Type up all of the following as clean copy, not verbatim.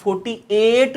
48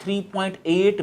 3.8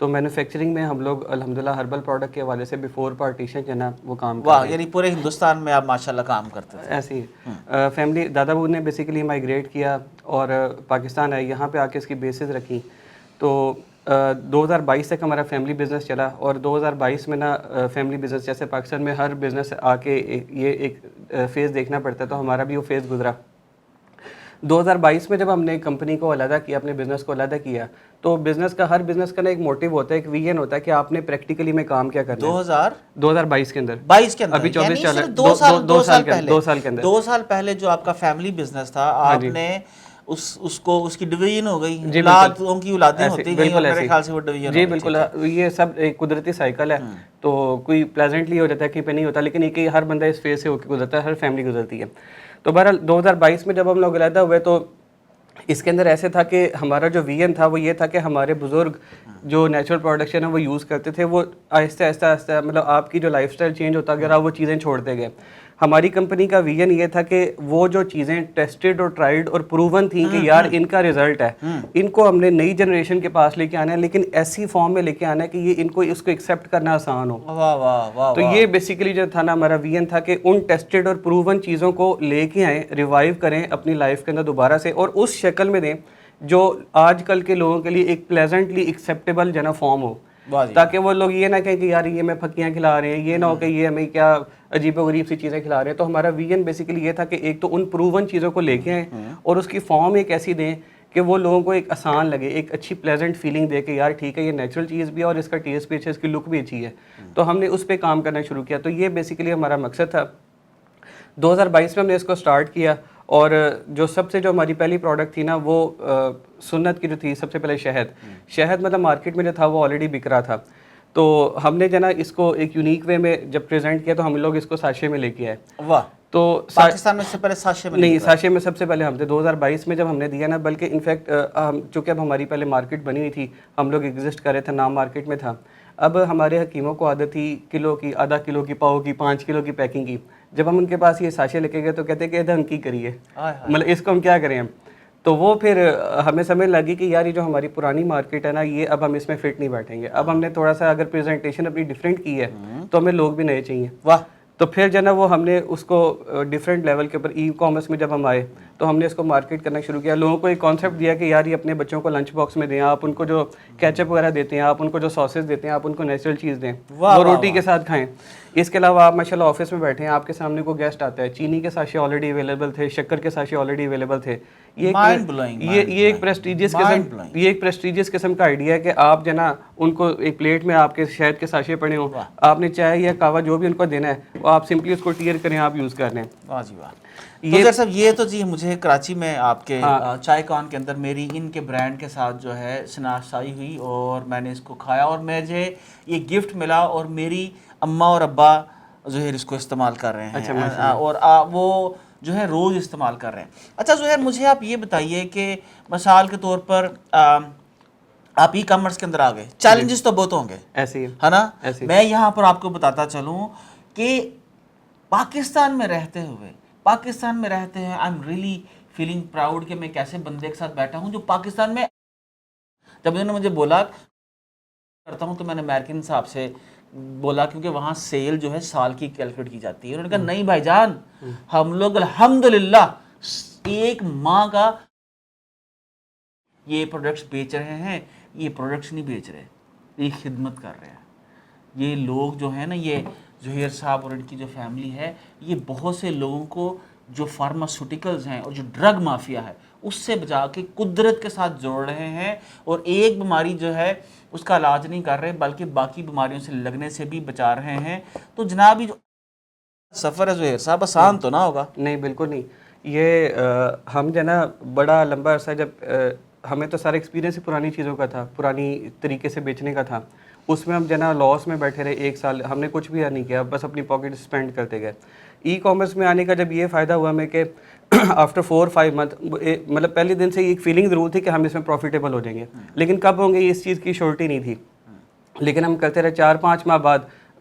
تو مینوفیکچرنگ میں ہم لوگ الحمدللہ ہربل پروڈکٹ کے حوالے سے بیفور پارٹیشن جو ہے نا وہ کام کر واہ، رہے ہیں. یعنی پورے ہندوستان میں آپ ماشاءاللہ کام کرتے تھے. ایسے ہی فیملی دادا ابو نے بیسیکلی مائیگریٹ کیا اور پاکستان آئے, یہاں پہ آ کے اس کی بیسز رکھی. تو 2022 تک ہمارا فیملی بزنس چلا, اور 2022 میں نا فیملی بزنس جیسے پاکستان میں ہر بزنس آ کے یہ ایک فیز دیکھنا پڑتا ہے, تو ہمارا بھی وہ فیز گزرا. 2022 میں جب ہم نے کمپنی کو علیحدہ کیا, اپنے بزنس کو علیحدہ کیا, تو بزنس کا ہر بزنس کا نا ایک موٹیو ہوتا ہے, ایک ویژن ہوتا ہے کہ آپ نے پریکٹیکلی میں کام کیا کرنا ہے. 2022 کے اندر 22 کے اندر ابھی 24 چل رہا ہے, 2 سال پہلے 2 سال کے اندر 2 سال پہلے جو آپ کا فیملی بزنس تھا, آپ نے اس کو اس کی ڈویژن ہو گئی, اولادوں کی اولادیں ہوتی گئیں, اور میرے خیال سے وہ ڈویژن. جی بالکل, یہ سب ایک قدرتی سائیکل ہے. تو کوئی پلیزنٹلی ہو جاتا ہے, کہیں پہ نہیں ہوتا, لیکن یہ کہ ہر بندہ اس فیز سے ہو کے گزرتا ہے, ہر فیملی گزرتی ہے. تو بہرحال 2022 میں جب ہم لوگ علیحدہ ہوئے, تو اس کے اندر ایسے تھا کہ ہمارا جو ویژن تھا وہ یہ تھا کہ ہمارے بزرگ جو نیچرل پروڈکشن ہے وہ یوز کرتے تھے, وہ آہستہ آہستہ مطلب آپ کی جو لائف اسٹائل چینج ہوتا گیا, وہ چیزیں چھوڑتے گئے. ہماری کمپنی کا ویژن یہ تھا کہ وہ جو چیزیں ٹیسٹڈ اور ٹرائیڈ اور پروون تھیں کہ یار ان کا رزلٹ ہے, ان کو ہم نے نئی جنریشن کے پاس لے کے آنا ہے, لیکن ایسی فارم میں لے کے آنا ہے کہ یہ ان کو اس کو ایکسیپٹ کرنا آسان ہو. تو یہ بیسیکلی جو تھا نا ہمارا ویژن تھا کہ ان ٹیسٹڈ اور پروون چیزوں کو لے کے آئیں, ریوائیو کریں اپنی لائف کے اندر دوبارہ سے, اور اس شکل میں دیں جو آج کل کے لوگوں کے لیے ایک پلیزنٹلی ایکسیپٹیبل جو ہے نا فارم ہو, تاکہ وہ لوگ یہ نہ کہیں کہ یار یہ میں پھکیاں کھلا رہے ہیں, یہ نہ ہو کہ یہ ہمیں کیا عجیب و غریب سی چیزیں کھلا رہے ہیں. تو ہمارا ویژن بیسیکلی یہ تھا کہ ایک تو ان پروون چیزوں کو لے کے آئیں اور اس کی فارم ایک ایسی دیں کہ وہ لوگوں کو ایک آسان لگے, ایک اچھی پلیزنٹ فیلنگ دے کہ یار ٹھیک ہے یہ نیچرل چیز بھی ہے اور اس کا ٹیسٹ بھی اچھا ہے, اس کی لک بھی اچھی ہے. تو ہم نے اس پہ کام کرنا شروع کیا. تو یہ بیسیکلی ہمارا مقصد تھا. 2022 میں ہم نے اس کو سٹارٹ کیا, اور جو ہماری پہلی پروڈکٹ تھی نا وہ سنت کی جو تھی, سب سے پہلے شہد مطلب مارکیٹ میں جو تھا وہ آلریڈی بک رہا تھا. تو ہم نے جو نا اس کو ایک یونیک وے میں جب پریزنٹ کیا, تو ہم لوگ اس کو ساشے میں لے کے آئے. واہ, تو پاکستان میں سے پہلے ساشے میں نہیں, ساشے میں سب سے پہلے ہم تھے 2022 میں جب ہم نے دیا نا. بلکہ انفیکٹ چونکہ اب ہماری پہلے مارکیٹ بنی ہوئی تھی, ہم لوگ ایگزسٹ کر رہے تھے, نام مارکیٹ میں تھا. اب ہمارے حکیموں کو عادت تھی کلو کی, آدھا کلو کی, پاؤ کی, 5 کلو کی پیکنگ کی. جب ہم ان کے پاس یہ ساشے لے کے گئے تو کہتے کہ ادھر کی کریے, مطلب اس کو ہم کیا کریں. تو وہ پھر ہمیں سمجھ لگی کہ یار یہ جو ہماری پرانی مارکیٹ ہے نا, یہ اب ہم اس میں فٹ نہیں بیٹھیں گے. اب ہم نے تھوڑا سا اگر پریزنٹیشن اپنی ڈفرینٹ کی ہے تو ہمیں لوگ بھی نئے چاہیے. واہ. تو پھر جو ہے نا وہ ہم نے اس کو ڈفرینٹ لیول کے اوپر ای کامرس میں جب ہم آئے تو ہم نے اس کو مارکیٹ کرنا شروع کیا. لوگوں کو ایک کانسیپٹ دیا کہ یار یہ اپنے بچوں کو لنچ باکس میں دیں, آپ ان کو جو کیچپ وغیرہ دیتے ہیں, آپ ان کو جو ساسز دیتے ہیں, آپ ان کو نیچرل چیز دیں, وہ روٹی کے ساتھ کھائیں. اس کے علاوہ آپ ماشاء اللہ آفس میں بیٹھے ہیں, آپ کے سامنے کوئی گیسٹ آتا ہے, چینی کے ساشے آلریڈی اویلیبل تھے, شکر کے ساشے آلریڈی اویلیبل تھے. یہ ایک پریسٹیجیس قسم کا آئیڈیا ہے کہ آپ جو ہے نا ان کو ایک پلیٹ میں آپ کے شہد کے ساشے پڑے ہوں, آپ نے چائے یا کہوا جو بھی ان کو دینا ہے وہ آپ سمپلی اس کو ٹیئر کریں, آپ یوز کر لیں. واہ جی واہ. تو صاحب یہ تو جی مجھے کراچی میں آپ کے چائے کان کے اندر میری ان کے برانڈ کے ساتھ جو ہے شناسائی ہوئی, اور میں نے اس کو کھایا, اور مجھے یہ گفٹ ملا, اور میری اماں اور ابا زہیر اس کو استعمال کر رہے ہیں, اور وہ جو ہے روز استعمال کر رہے ہیں. اچھا زہیر, مجھے آپ یہ بتائیے کہ مثال کے طور پر آپ ای کامرس کے اندر آ گئے, چیلنجز تو بہت ہوں گے ایسے ہی ہے نا. میں یہاں پر آپ کو بتاتا چلوں کہ پاکستان میں رہتے ہوئے I am really feeling proud کہ میں ایک ایسے بندے کے ساتھ بیٹھا ہوں جو پاکستان میں, جب انہوں نے مجھے بولا کرتا ہوں تو میں نے امریکن صاحب سے بولا, کیونکہ وہاں سیل جو ہے سال کی کیلکولیٹ کی جاتی ہے. انہوں نے کہا نہیں بھائی جان, ہم لوگ الحمدللہ 1 ماہ کا یہ پروڈکٹس بیچ رہے ہیں. یہ پروڈکٹس نہیں بیچ رہے, یہ خدمت کر رہے ہیں. یہ لوگ جو ہیں نا, یہ زہیر صاحب اور ان کی جو فیملی ہے, یہ بہت سے لوگوں کو جو فارماسوٹیکلز ہیں اور جو ڈرگ مافیا ہے اس سے بچا کے قدرت کے ساتھ جوڑ رہے ہیں, اور ایک بیماری جو ہے اس کا علاج نہیں کر رہے بلکہ باقی بیماریوں سے لگنے سے بھی بچا رہے ہیں. تو جناب یہ جو سفر ہے زہیر صاحب آسان تو نہ ہوگا. نہیں بالکل نہیں. یہ ہم جو ہے نا بڑا لمبا عرصہ, جب ہمیں تو سارا ایکسپیرینس ہی پرانی چیزوں کا تھا, پرانی طریقے سے بیچنے کا تھا, اس میں ہم جو ہے نا لاس میں بیٹھے رہے 1 سال, ہم نے کچھ بھی نہیں کیا, بس اپنی پاکٹ اسپینڈ کرتے گئے. ای کامرس میں آنے کا جب یہ فائدہ ہوا ہمیں کہ آفٹر 4-5 منتھ, مطلب پہلے دن سے ایک فیلنگ ضرور تھی کہ ہم اس میں پروفیٹیبل ہو جائیں گے, لیکن کب ہوں گے اس چیز کی شورٹی نہیں تھی. لیکن ہم کرتے رہے, 4-5 ماہ بعد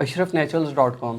ashrafnaturals.com।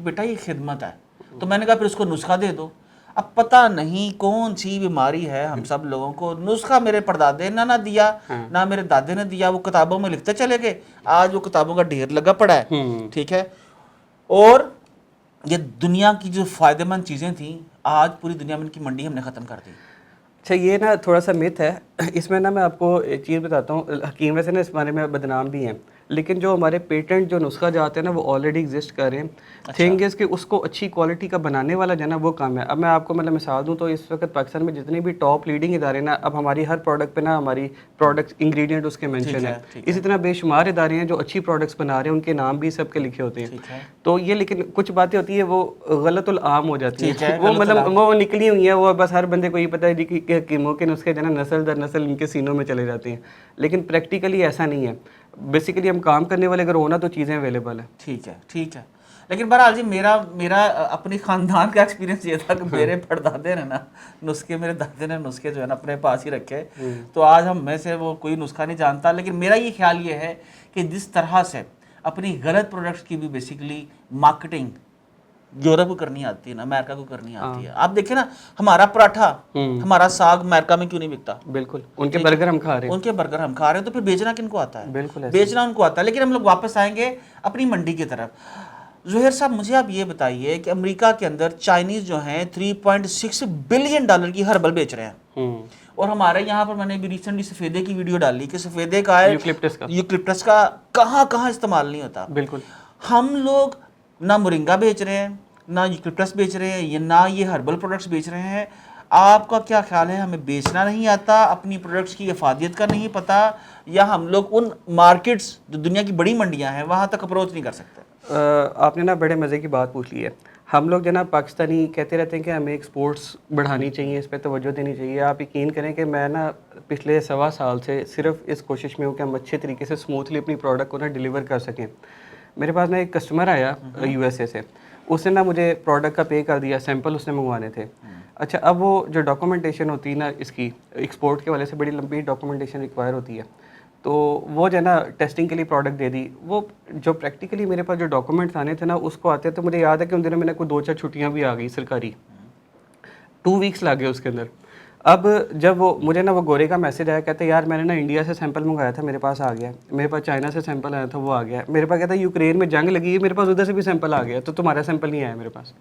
بیٹا یہ خدمت ہے. تو میں نے کہا پھر اس کو نسخہ دے دو. اب پتہ نہیں کون سی بیماری ہے ہم سب لوگوں کو. نسخہ میرے پردادے نے نہ دیا نہ میرے دادے نے دیا, وہ کتابوں میں لکھتے چلے گئے. آج وہ کتابوں کا ڈھیر لگا پڑا ہے, ٹھیک ہے. اور یہ دنیا کی جو فائدہ مند چیزیں تھیں آج پوری دنیا میں ان کی منڈی ہم نے ختم کر دی. اچھا یہ نا تھوڑا سا مت ہے اس میں نا, میں آپ کو ایک چیز بتاتا ہوں. حکیم ویسے نا اس بارے میں بدنام بھی ہیں, لیکن جو ہمارے پیٹنٹ جو نسخہ جاتے ہیں نا وہ آلریڈی ایگزسٹ کر رہے ہیں. تھنگ از کہ اس کو اچھی کوالٹی کا بنانے والا جو ہے نا وہ کام ہے. اب میں آپ کو مطلب مثال دوں تو اس وقت پاکستان میں جتنے بھی ٹاپ لیڈنگ ادارے نا, اب ہماری ہر پروڈکٹ پہ نا ہماری پروڈکٹ انگریڈینٹ اس کے مینشن ہے. اسی طرح بے شمار ادارے ہیں جو اچھی پروڈکٹس بنا رہے ہیں, ان کے نام بھی سب کے لکھے ہوتے ہیں. تو یہ لیکن کچھ باتیں ہوتی ہیں وہ غلط العام ہو جاتی ہیں, وہ مطلب وہ نکلی ہوئی ہیں, وہ بس ہر بندے کو یہ پتہ ہے کہ حکیموں کے نسخے جو ہے نا نسل در نسل ان کے سینوں میں چلے جاتے ہیں. لیکن پریکٹیکلی ایسا نہیں ہے. بیسیکلی ہم کام کرنے والے اگر ہونا تو چیزیں اویلیبل ہیں. ٹھیک ہے, ٹھیک ہے. لیکن بہرحال جی میرا اپنی خاندان کا ایکسپیرینس یہ تھا کہ میرے پردادے نے نا نسخے, میرے دادے نے نسخے جو ہے نا اپنے پاس ہی رکھے. تو آج ہم میں سے وہ کوئی نسخہ نہیں جانتا. لیکن میرا یہ خیال یہ ہے کہ جس طرح سے اپنی غلط پروڈکٹس کی بھی بیسیکلی مارکیٹنگ یورپ کو کرنی آتی ہے نا, امریکہ کو کرنی آتی ہے. آپ دیکھیں نا ہمارا پراٹھا, ہمارا ساگ امریکہ میں کیوں نہیں بکتا؟ بالکل, ان کے برگر ہم کھا رہے ہیں, ان کے برگر ہم کھا رہے ہیں, تو پھر بیچنا کن کو آتا ہے؟ بالکل بیچنا ان کو آتا ہے. لیکن ہم لوگ واپس آئیں گے اپنی منڈی کی طرف. زہیر صاحب مجھے آپ یہ بتائیے کہ امریکہ کے اندر چائنیز جو ہیں 3.6 بلین ڈالر کی ہربل بیچ رہے ہیں, اور ہمارے یہاں پر میں نے بھی ریسنٹلی سفیدے کی ویڈیو ڈالی کہ سفیدے کا ہے یوکلپٹس کا کہاں کہاں استعمال نہیں ہوتا. بالکل. ہم لوگ نہ مرنگا بیچ رہے ہیں, نہ یوکلپٹس بیچ رہے ہیں, یا نہ یہ ہربل پروڈکٹس بیچ رہے ہیں. آپ کا کیا خیال ہے, ہمیں بیچنا نہیں آتا, اپنی پروڈکٹس کی افادیت کا نہیں پتہ, یا ہم لوگ ان مارکیٹس جو دنیا کی بڑی منڈیاں ہیں وہاں تک اپروچ نہیں کر سکتے؟ آپ نے نا بڑے مزے کی بات پوچھ لی ہے. ہم لوگ جو نا پاکستانی کہتے رہتے ہیں کہ ہمیں ایکسپورٹس بڑھانی چاہیے, اس پہ توجہ دینی چاہیے. آپ یقین کریں کہ میں نا پچھلے 1.25 سال سے صرف اس کوشش میں ہوں کہ ہم اچھے طریقے سے اسموتھلی اپنی پروڈکٹ کو نا ڈیلیور کر سکیں. میرے پاس نا ایک کسٹمر آیا یو ایس اے سے, اس نے نا مجھے پروڈکٹ کا پے کر دیا, سیمپل اس نے منگوانے تھے. اچھا اب وہ جو ڈاکومنٹیشن ہوتی ہے نا اس کی ایکسپورٹ کے والے سے بڑی لمبی ڈاکومنٹیشن ریکوائر ہوتی ہے. تو وہ جو ہے نا ٹیسٹنگ کے لیے پروڈکٹ دے دی. وہ جو پریکٹیکلی میرے پاس جو ڈاکومنٹس آنے تھے نا اس کو آتے تو مجھے یاد ہے کہ ان دنوں میں نے کوئی 2-4 چھٹیاں بھی آ گئی سرکاری, 2 ویکس لگ گئے اس کے اندر. اب جب وہ مجھے نا وہ گورے کا میسج آیا, کہتے ہیں یار میں نے نا انڈیا سے سیمپل منگایا تھا, میرے پاس آ گیا. میرے پاس چائنا سے سیمپل آیا تھا, وہ آ گیا. میرے پاس کہتا ہے یوکرین میں جنگ لگی ہے, میرے پاس ادھر سے بھی سیمپل آ گیا, تو تمہارا سیمپل نہیں آیا میرے پاس.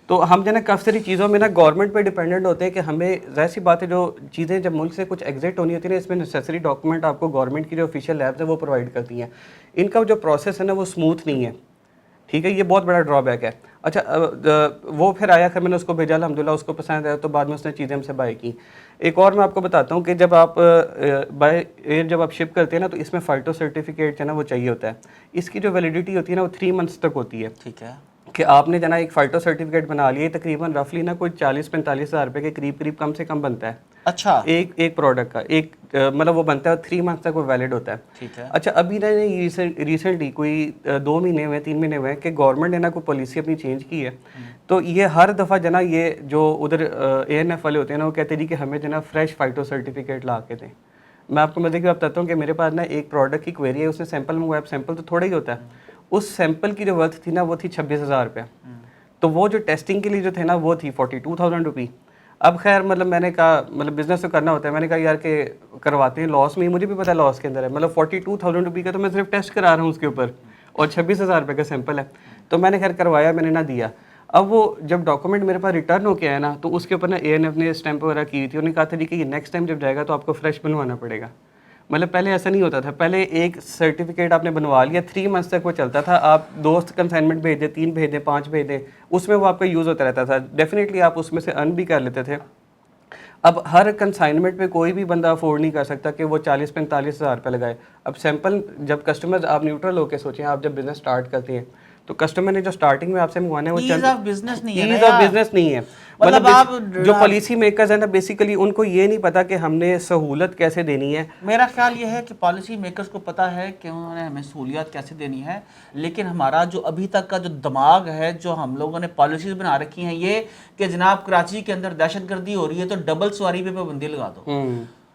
تو ہم جو ہے نا کافی ساری چیزوں میں نا گورنمنٹ پہ ڈیپینڈنٹ ہوتے ہیں کہ ہمیں ظاہر سی بات ہے جو چیزیں جب ملک سے کچھ ایگزٹ ہونی ہوتی ہے نا, اس میں نیسیسری ڈاکومنٹ آپ کو گورنمنٹ کی جو آفیشیل لیبس ہیں وہ پرووائڈ کرتی ہیں. ان کا جو پروسیس ہے نا وہ اسموتھ نہیں ہے, ٹھیک ہے, یہ بہت بڑا ڈرا بیک ہے. اچھا وہ پھر آیا, پھر میں نے اس کو بھیجا, الحمدللہ اس کو پسند آیا, تو بعد میں اس نے چیزیں ہم سے بائی کی. ایک اور میں آپ کو بتاتا ہوں کہ جب آپ بائی ایئر جب آپ شپ کرتے ہیں نا تو اس میں فائٹو سرٹیفکیٹ جو ہے نا وہ چاہیے ہوتا ہے. اس کی جو ویلیڈیٹی ہوتی ہے نا وہ 3 منتھس تک ہوتی ہے. ٹھیک ہے, کہ آپ نے جنا ایک فائٹو سرٹیفکیٹ بنا لیے, تقریباً رفلی نا کوئی 40-45 ہزار روپے کے قریب کم سے کم بنتا ہے. اچھا, ایک پروڈکٹ کا ایک مطلب وہ بنتا ہے, 3 منتھ تک وہ ویلڈ ہوتا ہے. ٹھیک ہے. اچھا ابھی نا ریسنٹلی کوئی 2 مہینے ہوئے 3 مہینے ہوئے کہ گورنمنٹ نے نا کوئی پالیسی اپنی چینج کی ہے. تو یہ ہر دفعہ جنا یہ جو ادھر ANF والے ہوتے ہیں نا وہ کہتے ہیں کہ ہمیں جو نا فریش فائٹو سرٹیفکیٹ لا کے دیں. میں آپ کو مزے کی بات بتاتا ہوں کہ میرے پاس نا ایک پروڈکٹ کی کوئری ہے, اس نے سیمپل منگوایا, سیمپل تو تھوڑا ہی ہوتا ہے, اس سیمپل کی جو ورتھ تھی نا وہ تھی 26,000 روپے. تو وہ جو ٹیسٹنگ کے لیے جو تھے نا وہ تھی 42,000 روپی. اب خیر مطلب میں نے کہا مطلب بزنس تو کرنا ہوتا ہے, میں نے کہا یار کہ کرواتے ہیں, لاس میں ہی, مجھے بھی پتا لاس کے اندر ہے, مطلب 42,000 روپی کا تو میں صرف ٹیسٹ کرا رہا ہوں اس کے اوپر, اور 26,000 روپے کا سیمپل ہے. تو میں نے خیر کروایا, میں نے نہ دیا. اب وہ جب ڈاکومنٹ میرے پاس ریٹرن ہو کے آیا نا تو اس کے اوپر نا ANF نے اسٹیمپ وغیرہ کی تھی, انہوں نے کہا تھا کہ یہ نیکسٹ ٹائم جب جائے گا تو آپ کو فریش بنوانا پڑے گا. مطلب پہلے ایسا نہیں ہوتا تھا, پہلے ایک سرٹیفکیٹ آپ نے بنوا لیا, 3 منتھس تک وہ چلتا تھا, آپ دوست کنسائنمنٹ بھیج دیں, 3 بھیج دیں, 5 بھیج دیں, اس میں وہ آپ کا یوز ہوتا رہتا تھا. ڈیفینیٹلی آپ اس میں سے ارن بھی کر لیتے تھے. اب ہر کنسائنمنٹ پہ کوئی بھی بندہ افورڈ نہیں کر سکتا کہ وہ 40-45 ہزار روپے لگائے. اب سیمپل جب کسٹمر, آپ نیوٹرل ہو کے سوچیں, آپ جب بزنس اسٹارٹ کرتے ہیں تو کسٹمر نے جو سٹارٹنگ میں آپ سے منگوانا ہے وہ ایز آف بزنس نہیں ہے, ایز آف بزنس نہیں ہے. مطلب جو پالیسی میکرز ہیں نا بیسیکلی ان کو یہ نہیں پتا کہ ہم نے سہولت کیسے دینی ہے. میرا خیال یہ ہے کہ پالیسی میکرز کو پتا ہے کہ انہوں نے ہمیں سہولیات کیسے دینی ہے, لیکن ہمارا جو ابھی تک کا جو دماغ ہے, جو ہم لوگوں نے پالیسیز بنا رکھی ہیں یہ کہ جناب کراچی کے اندر دہشت گردی ہو رہی ہے تو ڈبل سواری پہ پابندی لگا دو.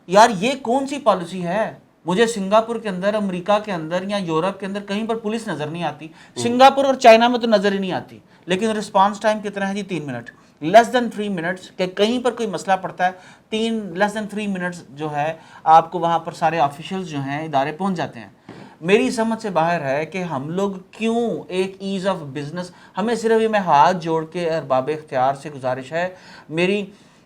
یار یہ کون سی پالیسی ہے؟ مجھے سنگاپور کے اندر، امریکہ کے اندر یا یورپ کے اندر کہیں پر پولیس نظر نہیں آتی. سنگاپور اور چائنا میں تو نظر ہی نہیں آتی، لیکن رسپانس ٹائم کتنا ہے جی؟ 3 منٹ، لیس دین 3 منٹس. کہ کہیں پر کوئی مسئلہ پڑتا ہے، لیس دین 3 منٹس جو ہے آپ کو وہاں پر سارے آفیشلز جو ہیں ادارے پہنچ جاتے ہیں. میری سمجھ سے باہر ہے کہ ہم لوگ کیوں ایک ایز آف بزنس، ہمیں صرف یہ میں ہاتھ جوڑ کے ارباب اختیار سے گزارش ہے، میری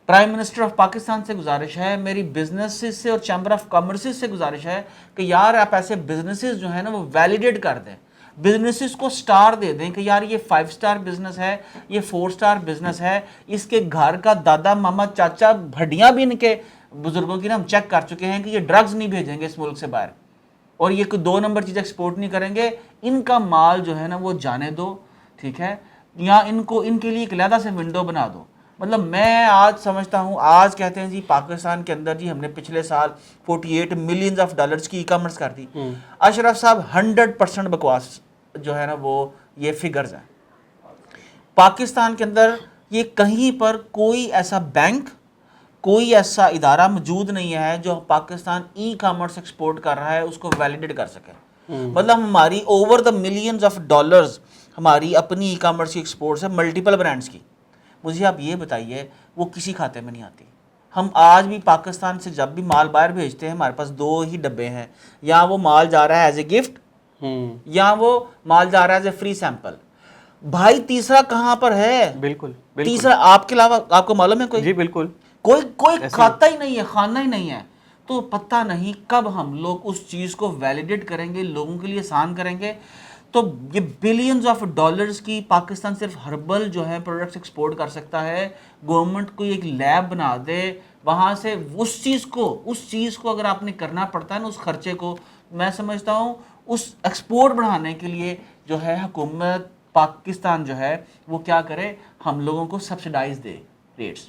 پرائم منسٹر آف پاکستان سے گزارش ہے، میری بزنسز سے اور چیمبر آف کامرسز سے گزارش ہے کہ یار آپ ایسے بزنسز جو ہیں نا وہ ویلیڈیٹ کر دیں، بزنسز کو سٹار دے دیں کہ یار یہ 5 سٹار بزنس ہے، یہ 4 سٹار بزنس ہے، اس کے گھر کا دادا ماما چاچا ہڈیاں بھی ان کے بزرگوں کی نا ہم چیک کر چکے ہیں کہ یہ ڈرگز نہیں بھیجیں گے اس ملک سے باہر، اور یہ کوئی 2 نمبر چیز ایکسپورٹ نہیں کریں گے. ان کا مال جو ہے نا وہ جانے دو، ٹھیک ہے، یا ان کے لیے ایک علیحدہ سے ونڈو بنا دو. مطلب میں آج سمجھتا ہوں، آج کہتے ہیں جی پاکستان کے اندر جی ہم نے پچھلے سال 48 ملینز آف ڈالرز کی ای کامرس کر دی. اشرف صاحب 100% بکواس جو ہے نا وہ یہ فگرز ہیں. پاکستان کے اندر یہ کہیں پر کوئی ایسا بینک، کوئی ایسا ادارہ موجود نہیں ہے جو پاکستان ای کامرس ایکسپورٹ کر رہا ہے اس کو ویلیڈیٹ کر سکے. مطلب ہماری over the millions of dollars ہماری اپنی ای کامرس کی ایکسپورٹس ہے ملٹیپل برانڈز کی. مجھے آپ یہ بتائیے وہ کسی کھاتے میں نہیں آتی. ہم آج بھی پاکستان سے جب بھی مال باہر بھیجتے ہیں ہمارے پاس 2 ہی ڈبے ہیں، یا وہ مال جا رہا ہے ایز اے گفٹ، یا وہ مال جا رہا ہے ایز اے فری سیمپل. بھائی تیسرا کہاں پر ہے؟ بالکل تیسرا آپ کے علاوہ آپ کو معلوم ہے کوئی؟ جی بالکل، کوئی کھاتا ہی نہیں ہے، خانہ ہی نہیں ہے. تو پتہ نہیں کب ہم لوگ اس چیز کو ویلیڈیٹ کریں گے، لوگوں کے لیے آسان کریں گے. تو یہ بلینز آف ڈالرز کی پاکستان صرف ہربل جو ہے پروڈکٹس ایکسپورٹ کر سکتا ہے. گورنمنٹ کو ایک لیب بنا دے، وہاں سے اس چیز کو اگر آپ نے کرنا پڑتا ہے نا اس خرچے کو، میں سمجھتا ہوں اس ایکسپورٹ بڑھانے کے لیے جو ہے حکومت پاکستان جو ہے وہ کیا کرے، ہم لوگوں کو سبسیڈائز دے ریٹس،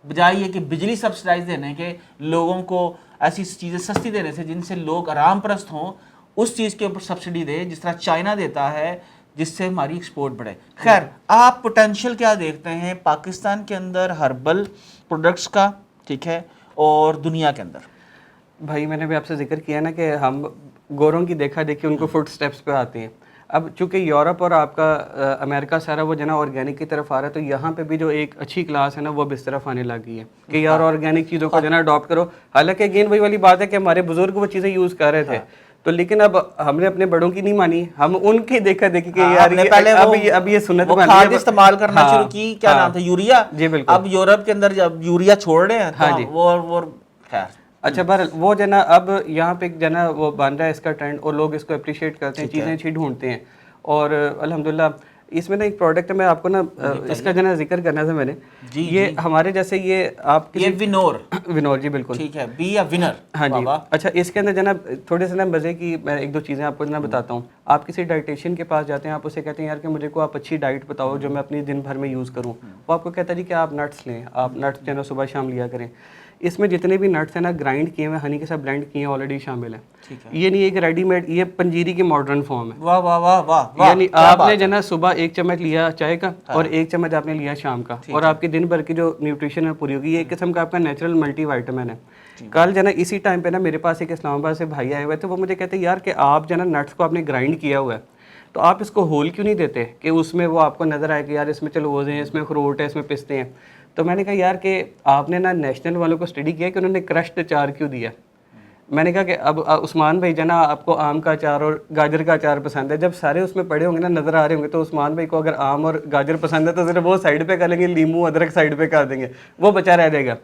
بجائے یہ کہ بجلی سبسیڈائز دینے کے، لوگوں کو ایسی چیزیں سستی دینے سے جن سے لوگ آرام پرست ہوں، اس چیز کے اوپر سبسڈی دے جس طرح چائنا دیتا ہے، جس سے ہماری ایکسپورٹ بڑھے. خیر آپ پوٹینشیل کیا دیکھتے ہیں پاکستان کے اندر ہربل پروڈکٹس کا، ٹھیک ہے، اور دنیا کے اندر؟ بھائی میں نے بھی آپ سے ذکر کیا نا کہ ہم گوروں کی دیکھا دیکھی ان کو فوڈ سٹیپس پہ آتے ہیں. اب چونکہ یورپ اور آپ کا امریکہ سارا وہ جو نا آرگینک کی طرف آ رہا ہے، تو یہاں پہ بھی جو ایک اچھی کلاس ہے نا وہ بھی اس طرف آنے لگی ہے کہ یار آرگینک چیزوں کو جو نا اڈاپٹ کرو. حالانکہ اگین وہی والی بات ہے کہ ہمارے بزرگ وہ چیزیں یوز کر رہے تھے، تو لیکن اب ہم نے اپنے بڑوں کی نہیں مانی، ہم ان کی دیکھا دیکھی کہ یار اب یہ سنت کھاد استعمال کرنا شروع کی. کیا نام تھا؟ یوریا. جی بالکل. اب یورپ کے اندر جب یوریا چھوڑ رہے ہیں وہ خیر اچھا بہرحال وہ جو ہے نا اب یہاں پہ جو ہے نا وہ بن رہا ہے اس کا ٹرینڈ، اور لوگ اس کو اپریشیٹ کرتے ہیں، چیزیں اچھی ڈھونڈتے ہیں. اور الحمدللہ اس میں نا ایک پروڈکٹ میں آپ کو نا اس کا جو ہے نا ذکر کرنا تھا میں نے، یہ ہمارے جیسے یہ آپ یہ ونور جی بالکل ٹھیک ہے، بی یا ونر. ہاں جی. اچھا اس کے اندر جو ہے نا تھوڑے سے نا مزے کی میں 1-2 چیزیں آپ کو نا بتاتا ہوں. آپ کسی ڈائٹیشین کے پاس جاتے ہیں، آپ اسے کہتے ہیں یار کہ مجھے کو آپ اچھی ڈائٹ بتاؤ جو میں اپنی دن بھر میں یوز کروں. وہ آپ کو کہتا ہے جی کہ آپ نٹس لیں، آپ نٹس جو ہے نا صبح شام لیا کریں. اس میں جتنے بھی نٹس ہیں نا گرائنڈ کیے ہوئے ہنی کے ساتھ بلینڈ کیے ہیں آلریڈی شامل ہیں. یہ نہیں ایک ریڈی میڈ، یہ پنجیری کی ماڈرن فارم ہے. واہ واہ واہ واہ. یعنی آپ نے جو ہے نا صبح 1 چمچ لیا چائے کا اور 1 چمچ آپ نے لیا شام کا، اور آپ کی دن بھر کی جو نیوٹریشن ہے پوری ہوگی. یہ ایک قسم کا آپ کا نیچرل ملٹی وائٹامن ہے. کل جو ہے نا اسی ٹائم پہ نا میرے پاس ایک اسلام آباد سے بھائی آئے ہوئے تھے، وہ مجھے کہتے ہیں یار کہ آپ جو ہے نا نٹس کو آپ نے گرائنڈ کیا ہوا ہے تو آپ اس کو ہول کیوں نہیں دیتے کہ اس میں وہ آپ کو نظر آئے کہ یار اس میں چلوز ہیں، اس میں اخروٹ ہے، اس میں پستے ہیں. تو میں نے کہا یار کہ آپ نے نا نیشنل والوں کو اسٹڈی کیا کہ انہوں نے کرشڈ اچار کیوں دیا. میں نے کہا کہ اب عثمان بھائی جو ہے نا آپ کو آم کا اچار اور گاجر کا اچار پسند ہے، جب سارے اس میں پڑے ہوں گے نا نظر آ رہے ہوں گے، تو عثمان بھائی کو اگر آم اور گاجر پسند ہے تو صرف وہ سائڈ پہ کر لیں گے، لیمو ادرک سائڈ پہ کر دیں گے، وہ بچا رہ جائے گا.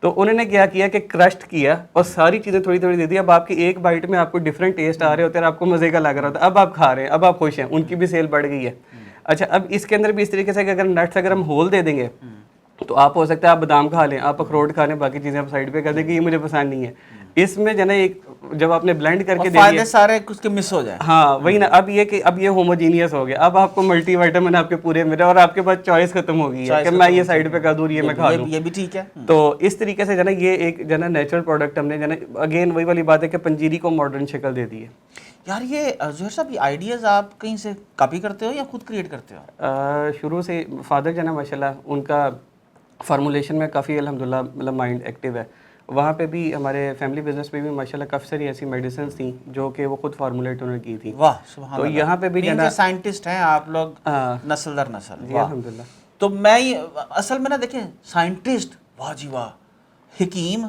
تو انہوں نے کیا کیا کہ کرشڈ کیا اور ساری چیزیں تھوڑی تھوڑی دے دی. اب آپ کی ایک بائٹ میں آپ کو ڈفرینٹ ٹیسٹ آ رہے ہوتے ہیں اور آپ کو مزے کا لگ رہا ہوتا ہے. اب آپ کھا رہے ہیں، اب آپ خوش ہیں، ان کی بھی سیل بڑھ گئی ہے. اچھا اب اس کے اندر بھی اس طریقے سے کہ اگر نٹس اگر ہم ہول دے دیں گے تو آپ ہو سکتا ہے آپ بادام کھا لیں، آپ اخروٹ کھا لیں، باقی چیزیں آپ سائڈ پہ کر دیں کہ یہ مجھے پسند نہیں ہے. اس میں جو ہے نا ایک جب آپ نے بلینڈ کر کے دے فائدے سارے کچھ کے مس ہو جائیں. ہاں وہی نا. اب یہ کہ اب یہ ہوموجینیس ہو گیا، اب آپ کو ملٹی وائٹامن آپ کے پورے ملے اور آپ کے پاس چوائس ختم ہو گئی ہے کہ میں یہ سائڈ پہ کر دوں، یہ میں کھا لوں. یہ بھی ٹھیک ہے. تو اس طریقے سے جو ہے نا یہ ایک جو ہے نا نیچرل پروڈکٹ ہم نے جو ہے نا اگین وہی والی بات ہے کہ پنجیری کو ماڈرن شکل دے دی ہے. یار یہ ظہیر صاحب یہ آئیڈیاز آپ کہیں سے کاپی کرتے ہو یا خود کریٹ کرتے ہو؟ شروع سے فادر جو ہے نا ماشاء اللہ ان کا فارمولیشن میں کافی الحمدللہ مطلب مائنڈ ایکٹیو ہے. وہاں پہ بھی ہمارے فیملی بزنس پہ بھی ماشاءاللہ کافی ساری ایسی میڈیسنس تھیں جو کہ وہ خود فارمولیٹ انہوں نے کی تھی. واہ سبحان تو اللہ. یہاں پہ بھی جنا سائنٹسٹ ہیں آپ لوگ نسل در نسل. جی الحمدللہ. تو میں اصل میں نا دیکھیں سائنٹسٹ واہ جی واہ, حکیم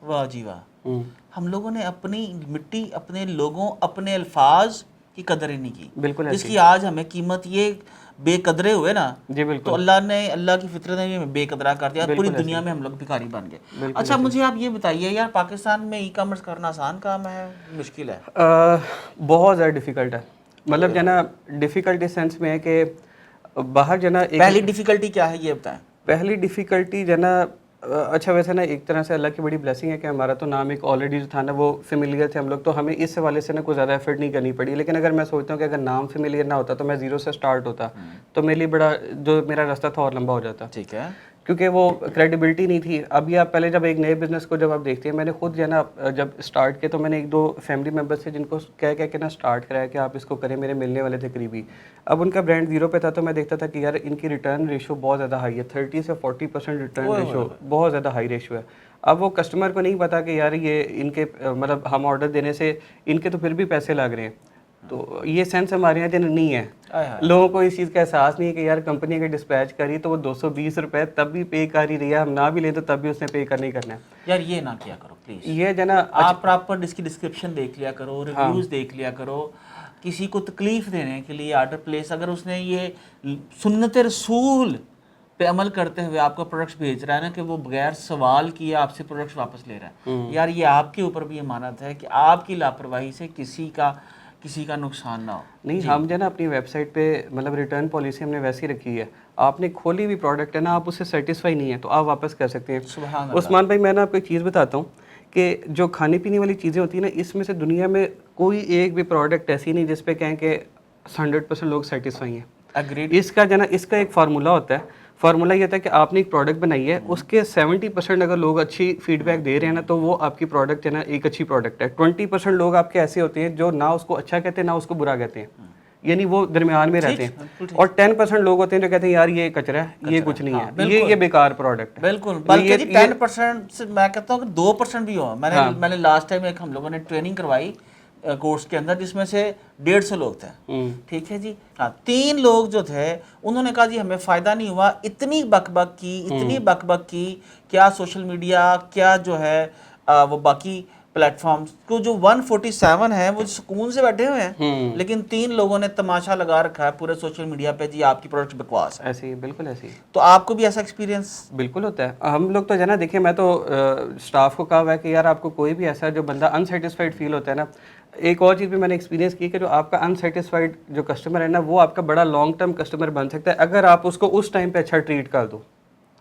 واہ جی واہ, ہم لوگوں نے اپنی مٹی, اپنے لوگوں, اپنے الفاظ کی قدر ہی نہیں کی. بالکل جس کی آج ہمیں قیمت یہ بے قدرے ہوئے نا, جی بالکل. تو اللہ کی فطرت نے بے قدرہ کر دیا, پوری دنیا میں ہم لوگ بھکاری بن گئے. اچھا مجھے آپ یہ بتائیے یار, پاکستان میں ای کامرس کرنا آسان کام ہے مشکل ہے؟ بہت زیادہ ڈیفیکلٹ ہے. مطلب جو ہے نا ڈیفیکلٹ اس سینس میں ہے کہ باہر جو ہے نا پہلی ڈیفیکلٹی کیا ہے یہ بتائیں. پہلی ڈیفیکلٹی جو ہے نا, اچھا ویسے نا ایک طرح سے اللہ کی بڑی بلیسنگ ہے کہ ہمارا تو نام ایک آلریڈی جو تھا نا وہ فیملیئر تھے ہم لوگ, تو ہمیں اس حوالے سے نا کوئی زیادہ ایفرٹ نہیں کرنی پڑی. لیکن اگر میں سوچتا ہوں کہ اگر نام فیملیئر نہ ہوتا تو میں زیرو سے سٹارٹ ہوتا تو میرے لیے بڑا جو میرا راستہ تھا اور لمبا ہو جاتا. ٹھیک ہے, کیونکہ وہ کریڈیبلٹی نہیں تھی. ابھی آپ پہلے جب ایک نئے بزنس کو جب آپ دیکھتے ہیں, میں نے خود جو ہے نا جب اسٹارٹ کیا تو میں نے ایک دو فیملی ممبرس تھے جن کو کہہ کے نا اسٹارٹ کرایا کہ آپ اس کو کریں, میرے ملنے والے تھے قریبی. اب ان کا برانڈ زیرو پہ تھا تو میں دیکھتا تھا کہ یار ان کی ریٹرن ریشو بہت زیادہ ہائی ہے, 30 سے 40% ریٹرن ریشو بہت زیادہ ہائی ریشو ہے. اب وہ کسٹمر کو نہیں پتا کہ یار یہ ان کے مطلب ہم آرڈر دینے سے ان کے تو پھر بھی پیسے لگ رہے ہیں. تو یہ سینس ہمارے یہاں نہیں ہے, لوگوں کو اس چیز کا احساس نہیں ہے کہ یار کمپنی اگر ڈسپیچ کری تو وہ 220 روپے تب بھی پے کر ہی رہی ہے, ہم نہ بھی لیں تو تب بھی اس نے پے کرنا ہی کرنا ہے. یار یہ نہ کیا کرو پلیز. یہ جو نا آپ پراپر اس کی ڈسکرپشن دیکھ لیا کرو, ریویوز دیکھ لیا کرو. کسی کو تکلیف دینے کے لیے آرڈر پلیس, اگر اس نے یہ سنت رسول پہ عمل کرتے ہوئے آپ کو پروڈکٹس بھیج رہا ہے نا کہ وہ بغیر سوال کیے آپ سے پروڈکٹس واپس لے رہا ہے, یار یہ آپ کے اوپر بھی امانت ہے کہ آپ کی لاپرواہی سے کسی کا نقصان نہ ہو. نہیں ہم جو ہے نا اپنی ویب سائٹ پہ مطلب ریٹرن پالیسی ہم نے ویسی رکھی ہے, آپ نے کھولی ہوئی پروڈکٹ ہے نا, آپ اس سے سیٹسفائی نہیں ہے تو آپ واپس کر سکتے ہیں. سبحان اللہ. عثمان بھائی میں نا آپ کو ایک چیز بتاتا ہوں کہ جو کھانے پینے والی چیزیں ہوتی ہیں نا, اس میں سے دنیا میں کوئی ایک بھی پروڈکٹ ایسی نہیں جس پہ کہیں کہ 100% لوگ سیٹسفائی ہیں. اگریڈ. اس کا جو ہے نا اس کا ایک فارمولا ہوتا ہے. فارمولا یہ ہوتا ہے کہ آپ نے ایک پروڈکٹ بنائی ہے, اس کے 70% اگر لوگ اچھی فیڈ بیک دے رہے ہیں نا تو وہ آپ کی پروڈکٹ ہے نا ایک اچھی پروڈکٹ ہے. 20% لوگ آپ کے ایسے ہوتے ہیں جو نہ اس کو اچھا کہتے ہیں نہ اس کو برا کہتے ہیں, یعنی وہ درمیان میں رہتے ہیں. اور 10% لوگ ہوتے ہیں جو کہتے ہیں یار یہ کچرا ہے, یہ کچھ نہیں ہے, یہ بیکار پروڈکٹ ہے. بالکل, بلکہ جی 10% سے میں کہتا ہوں کہ 2% بھی ہو. میں نے لاسٹ ٹائم ایک ہم لوگوں نے ٹریننگ کروائی کورس کے اندر جس میں سے 150 لوگ تھے. ٹھیک ہے جی, ہاں 3 لوگ جو تھے انہوں نے کہا جی ہمیں فائدہ نہیں ہوا, اتنی بک بک کی کیا سوشل میڈیا کیا جو ہے وہ باقی پلیٹ فارمز کو جو 147 ہیں وہ سکون سے بیٹھے ہوئے ہیں, لیکن 3 لوگوں نے تماشا لگا رکھا ہے پورے سوشل میڈیا پہ, جی آپ کی پروڈکٹ بکواس ہے. ایسے ہی بالکل ایسے ہی. تو آپ کو بھی ایسا ایکسپیرینس بالکل ہوتا ہے. ہم لوگ تو جو ہے نا دیکھیں, میں تو اسٹاف کو کہا ہوا ہے کہ یار آپ کو کوئی بھی ایسا جو بندہ انسیٹسفائڈ فیل ہوتا ہے نا, ایک اور چیز بھی میں نے ایکسپیرینس کی کہ جو آپ کا انسیٹسفائڈ جو کسٹمر ہے نا وہ آپ کا بڑا لانگ ٹرم کسٹمر بن سکتا ہے اگر آپ اس کو اس ٹائم پہ اچھا ٹریٹ کر دو.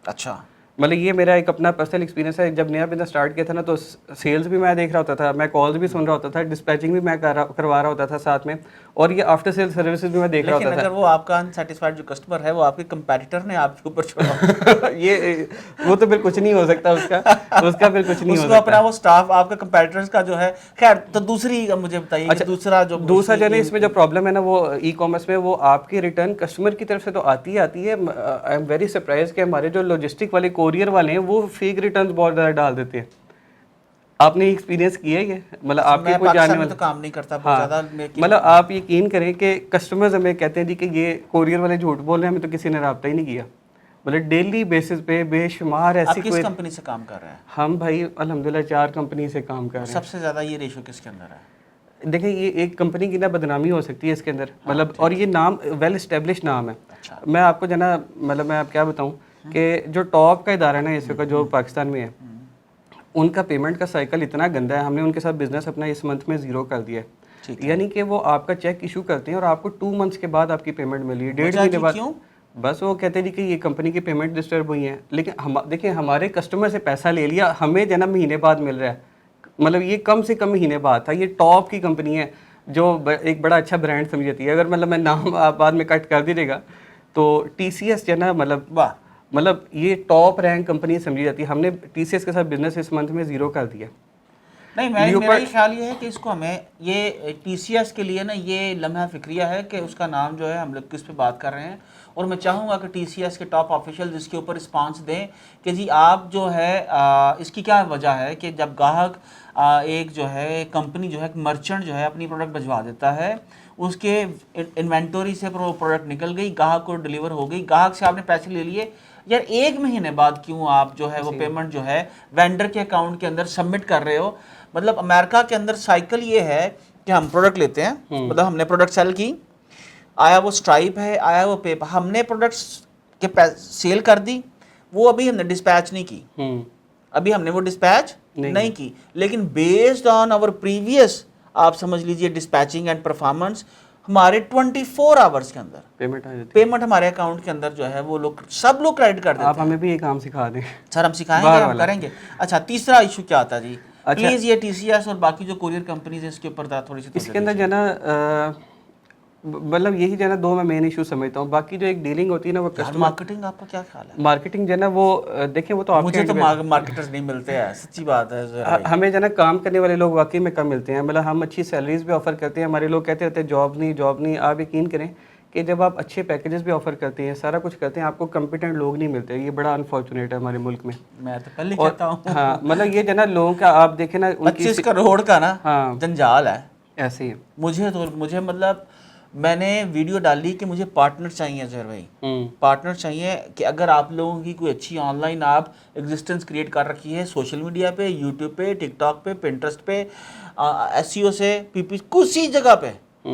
اچھا, مطلب یہ میرا ایک اپنا پرسنل ایکسپیرینس ہے. جب نیا بزنس اسٹارٹ کیا تھا نا تو سیلز بھی میں دیکھ رہا ہوتا تھا, میں کالز بھی سن رہا ہوتا تھا, ڈسپیچنگ بھی میں کروا رہا ہوتا تھا ساتھ میں, اور یہ آفٹر سیل سروسز بھی میں دیکھ رہا ہوتا تھا. لیکن اگر وہ آپ کا انسیٹسفائڈ جو کسٹمر ہے وہ آپ کے کمپیٹیٹر نے آپ کے اوپر چھوڑا یہ وہ تو پھر کچھ نہیں ہو سکتا, اس کا پھر کچھ نہیں ہو سکتا. اپنا وہ اسٹاف آپ کے کمپیٹیٹرز کا جو ہے. خیر, تو دوسری مجھے بتائیے کہ دوسرا جو ہے اس میں جو پرابلم ہے نا وہ ای کامرس میں, وہ آپ کی ریٹرن کسٹمر کی طرف سے تو آتی ہے. آئی ایم ویری سرپرائز کہ ہمارے جو لاجسٹک والے کوریئر والے ہیں وہ فیک ریٹرنز بہت زیادہ ڈال دیتے ہیں. آپ نے ایکسپیرینس کیا ہے یہ؟ مطلب آپ کے کوئی جاننے والا تو کام نہیں کرتا بہت زیادہ, مطلب آپ یقین کریں کہ کسٹمرز ہمیں کہتے ہیں جی کہ یہ کوریئر والے جھوٹ بول رہے ہیں, ہمیں تو کسی نے رابطہ ہی نہیں کیا. مطلب ڈیلی بیسس پہ بے شمار ایسی. کس کمپنی سے کام کر رہے ہیں؟ ہم بھائی الحمدللہ 4 کمپنی سے کام کر رہے ہیں. سب سے زیادہ یہ ریشو کس کے اندر ہے؟ دیکھیں یہ ایک کمپنی کی نا بدنامی ہو سکتی ہے اس کے اندر, مطلب اور یہ نام ویل اسٹیبلش نام ہے. میں آپ کو جو نا مطلب میں آپ کیا بتاؤں کہ جو ٹاپ کا ادارہ ہے نا اس وقت جو پاکستان میں ہے, ان کا پیمنٹ کا سائیکل اتنا گندا ہے. ہم نے ان کے ساتھ بزنس اپنا اس منتھ میں 0 کر دیا ہے. یعنی کہ وہ آپ کا چیک ایشو کرتے ہیں اور آپ کو 2 منتھس کے بعد آپ کی پیمنٹ ملی, 1.5 مہینے بعد. بس وہ کہتے ہیں کہ یہ کمپنی کی پیمنٹ ڈسٹرب ہوئی ہیں, لیکن دیکھیں ہمارے کسٹمر سے پیسہ لے لیا, ہمیں جو ہے نا مہینے بعد مل رہا ہے. مطلب یہ کم سے کم مہینے بعد تھا. یہ ٹاپ کی کمپنی ہے جو ایک بڑا اچھا برانڈ سمجھی جاتی ہے. اگر مطلب میں نام آپ بعد میں کٹ کر دیجیے گا تو ٹی سی ایس جو ہے نا مطلب یہ ٹاپ رینک کمپنی سمجھی جاتی ہے. ہم نے ٹی سی ایس کے ساتھ بزنس اس منتھ میں 0 کر دیا. نہیں میرا خیال یہ ہے کہ اس کو ہمیں یہ TCS کے لیے نا یہ لمحہ فکریہ ہے کہ اس کا نام جو ہے ہم لوگ کس پہ بات کر رہے ہیں، اور میں چاہوں گا کہ TCS کے ٹاپ آفیشل اس کے اوپر رسپانس دیں کہ جی آپ جو ہے اس کی کیا وجہ ہے کہ جب گاہک ایک جو ہے کمپنی جو ہے مرچنٹ جو ہے اپنی پروڈکٹ بھجوا دیتا ہے، اس کے انوینٹوری سے وہ پروڈکٹ نکل گئی، گاہک کو ڈیلیور ہو گئی، گاہک سے آپ نے پیسے لے لیے، یار 1 مہینے بعد کیوں آپ جو ہے وہ پیمنٹ جو ہے وینڈر کے اکاؤنٹ کے اندر سبمٹ کر رہے ہو؟ مطلب امریکہ کے اندر سائیکل یہ ہے کہ ہم پروڈکٹ لیتے ہیں، مطلب ہم نے پروڈکٹ سیل کی، آیا وہ اسٹرائپ ہے، آیا وہ پے، ہم نے پروڈکٹس کے سیل کر دی، وہ ابھی ہم نے ڈسپیچ نہیں کی، ابھی ہم نے وہ ڈسپیچ نہیں کی، لیکن بیسڈ آن آور پریویس آپ سمجھ لیجئے ڈسپیچنگ اینڈ پرفارمنس، ہمارے 24 آورس کے اندر پیمنٹ ہمارے اکاؤنٹ کے اندر جو ہے وہ لوگ سب لوگ کریڈٹ کر دیتے ہیں۔ آپ ہمیں بھی یہ کام سکھا دیں سر، ہم سکھائیں گے، ہم کریں گے۔ اچھا، تیسرا ایشو کیا آتا ہے جی؟ پلیز یہ TCS اور باقی جو کوریئر کمپنیز ہیں اس کے اوپر تھوڑی سی اس کے اندر جو ہے نا مطلب یہی جو ہے نا 2 میں مین ایشو سمجھتا ہوں، باقی جو ایک ڈیلنگ ہوتی ہے نا وہ مارکیٹنگ، آپ کا کیا خیال ہے؟ مارکیٹنگ جو ہے نا وہ دیکھیں وہ تو آپ مجھے تو مارکیٹرز نہیں ملتے ہیں، سچی بات ہے، ہمیں جو ہے نا کام کرنے والے لوگ واقعی میں کم ملتے ہیں، مطلب ہم اچھی سیلریز بھی آفر کرتے ہیں، ہمارے لوگ کہتے رہتے ہیں جاب نہیں، آپ یقین کریں کہ جب آپ اچھے پیکیجز بھی آفر کرتے ہیں، سارا کچھ کرتے ہیں، آپ کو کمپیٹنٹ لوگ نہیں ملتے، یہ بڑا انفارچونیٹ ہے ہمارے ملک میں تو پہلے کہتا ہوں۔ ہاں، مطلب یہ جو ہے نا لوگوں کا آپ دیکھیں نا 25 کروڑ کا نا جنجال ہے، ایسے ہی مجھے مطلب میں نے ویڈیو ڈالی کہ مجھے پارٹنر چاہیے زہر بھائی، پارٹنر چاہیے کہ اگر آپ لوگوں کی کوئی اچھی آن لائن آپ ایگزسٹنس کریٹ کر رکھی ہے سوشل میڈیا پہ، یوٹیوب پہ، ٹک ٹاک پہ، پنٹرسٹ پہ، SEO سے PP کسی جگہ پہ،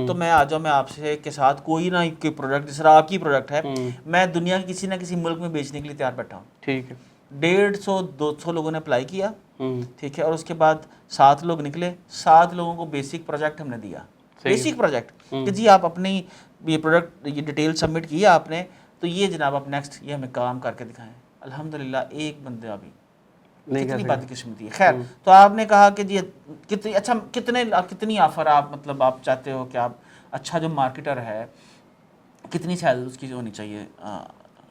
تو میں آ جاؤں، میں آپ سے کے ساتھ کوئی نہ کوئی پروڈکٹ جس طرح آپ کی پروڈکٹ ہے، میں دنیا کے کسی نہ کسی ملک میں بیچنے کے لیے تیار بیٹھا ہوں۔ ٹھیک ہے، 150-200 لوگوں نے اپلائی کیا، ٹھیک ہے، اور اس کے بعد 7 لوگ نکلے، 7 لوگوں کو بیسک پروجیکٹ ہم نے دیا، بیسک پروجیکٹ کہ جی آپ اپنی یہ پروڈکٹ یہ ڈیٹیل سبمٹ کیا آپ نے، تو یہ جناب آپ نیکسٹ یہ ہمیں کام کر کے دکھائیں۔ الحمدللہ ایک بندہ ابھی کتنی بات قسمتی ہے۔ خیر، تو آپ نے کہا کہ جی کتنی آفر آپ مطلب آپ چاہتے ہو کہ آپ اچھا جو مارکیٹر ہے کتنی سیل اس کی ہونی چاہیے؟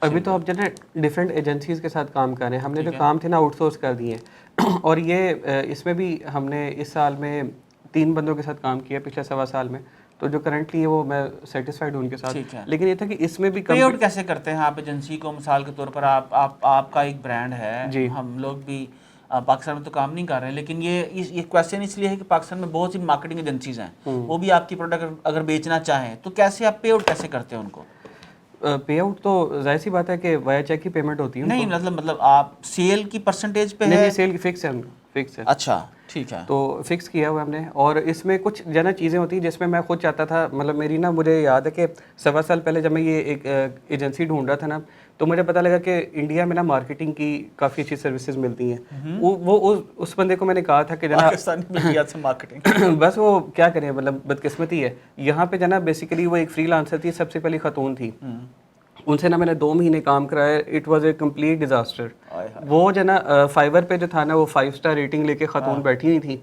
ابھی تو آپ جو ہے ڈفرینٹ ایجنسیز کے ساتھ کام کر رہے ہیں، ہم نے جو کام تھے نا آؤٹ سورس کر دیے ہیں، اور یہ اس میں بھی ہم نے اس سال میں 3 بندوں کے ساتھ کام کیا پچھلے 1.25 سال میں، تو جو کرنٹلی ہے وہ میں سیٹسفائیڈ ہوں ان کے ساتھ، لیکن یہ تھا کہ اس میں بھی پے آؤٹ کیسے کرتے ہیں آپ ایجنسی کو؟ مثال کے طور پر آپ کا ایک برانڈ ہے، ہم لوگ بھی پاکستان میں تو کام نہیں کر رہے ہیں، لیکن یہ کویسچن اس لیے ہے کہ پاکستان میں بہت سی مارکیٹنگ ایجنسیز ہیں، وہ بھی آپ کی پروڈکٹ اگر بیچنا چاہیں تو کیسے آپ پے آؤٹ کیسے کرتے ہیں ان کو؟ پے آؤٹ تو ظاہر سی بات ہے کہ وایا چیک کی پیمنٹ ہوتی ہے نہیں، مطلب آپ سیل کی پرسنٹیج پہ ہے؟ نہیں، سیل کی فکس ہے۔ اچھا، ٹھیک ہے، تو فکس کیا ہوا ہم نے، اور اس میں کچھ جو ہے نا چیزیں ہوتی ہیں جس میں میں خود چاہتا تھا، مطلب میری نا مجھے یاد ہے کہ 1.25 سال پہلے جب میں یہ ایک ایجنسی ڈھونڈ رہا تھا نا، تو مجھے پتہ لگا کہ انڈیا میں نا مارکیٹنگ کی کافی اچھی سروسز ملتی ہیں، وہ اس بندے کو میں نے کہا تھا کہ جناب پاکستانی میڈیا سے مارکیٹنگ بس وہ کیا کریں، مطلب بدقسمتی ہے، یہاں پہ جناب بیسیکلی وہ ایک فری لانسر تھی، سب سے پہلی خاتون تھی، ان سے نا میں نے 2 مہینے کام کرایا، it was a complete disaster. وہ جو نا فائبر پہ جو تھا نا وہ 5 اسٹار ریٹنگ لے کے خاتون بیٹھی ہوئی تھی،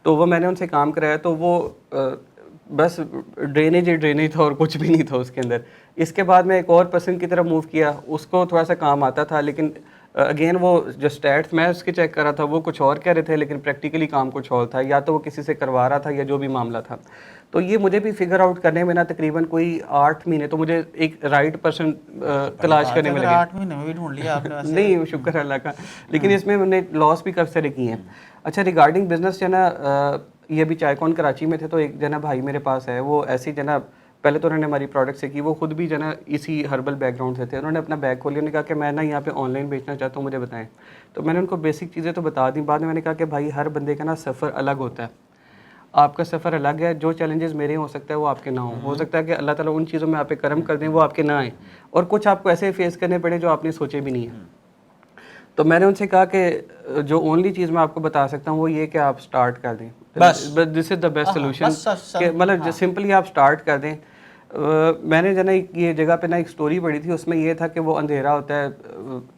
تو وہ میں نے ان سے کام کرایا، تو وہ بس ڈرینیج تھا اور کچھ بھی نہیں تھا اس کے اندر۔ اس کے بعد میں ایک اور پرسن کی طرف موو کیا، اس کو تھوڑا سا کام آتا تھا، لیکن اگین وہ جو اسٹیٹس میں اس کے چیک کر رہا تھا وہ کچھ اور کہہ رہے تھے، لیکن پریکٹیکلی کام کچھ اور تھا، یا تو وہ کسی سے کروا رہا تھا یا جو بھی معاملہ تھا۔ تو یہ مجھے بھی فگر آؤٹ کرنے میں نا تقریباً کوئی 8 مہینے تو مجھے ایک رائٹ پرسن تلاش کرنے میں لگے۔ 8 مہینے میں بھی ڈھونڈ لیا آپ نے؟ نہیں، شکر اللہ کا، لیکن اس میں ہم نے لاس بھی کافی سارے کیے ہیں۔ اچھا، ریگارڈنگ بزنس جو ہے نا، یہ ابھی چائے کون کراچی میں تھے، تو ایک جو ہے نا بھائی میرے پاس ہے، وہ ایسی جو ہے نا پہلے تو انہوں نے ہماری پروڈکٹ سے کی، وہ خود بھی جو ہے نا اسی ہربل بیک گراؤنڈ سے تھے، انہوں نے اپنا بیگ کھولیا، نے کہا کہ میں نا یہاں پہ آن لائن بیچنا چاہتا ہوں، مجھے بتائیں۔ تو میں نے ان کو بیسک چیزیں تو بتا دیں، بعد میں نے کہا کہ بھائی ہر بندے کا نا سفر الگ ہوتا ہے، آپ کا سفر الگ ہے، جو چیلنجز میرے ہو سکتا ہے وہ آپ کے نہ ہوں، ہو سکتا ہے کہ اللہ تعالیٰ ان چیزوں میں آپ پہ کرم کر دیں وہ آپ کے نہ آئیں، اور کچھ آپ کو ایسے فیس کرنے پڑے جو آپ نے سوچے بھی نہیں ہیں۔ تو میں نے ان سے کہا کہ جو اونلی چیز میں آپ کو بتا سکتا ہوں وہ یہ کہ آپ سٹارٹ کر دیں، دس از دا بیسٹ سولوشن، کہ مطلب سمپلی آپ سٹارٹ کر دیں۔ میں نے جو نا یہ جگہ پہ نا ایک سٹوری پڑھی تھی، اس میں یہ تھا کہ وہ اندھیرا ہوتا ہے،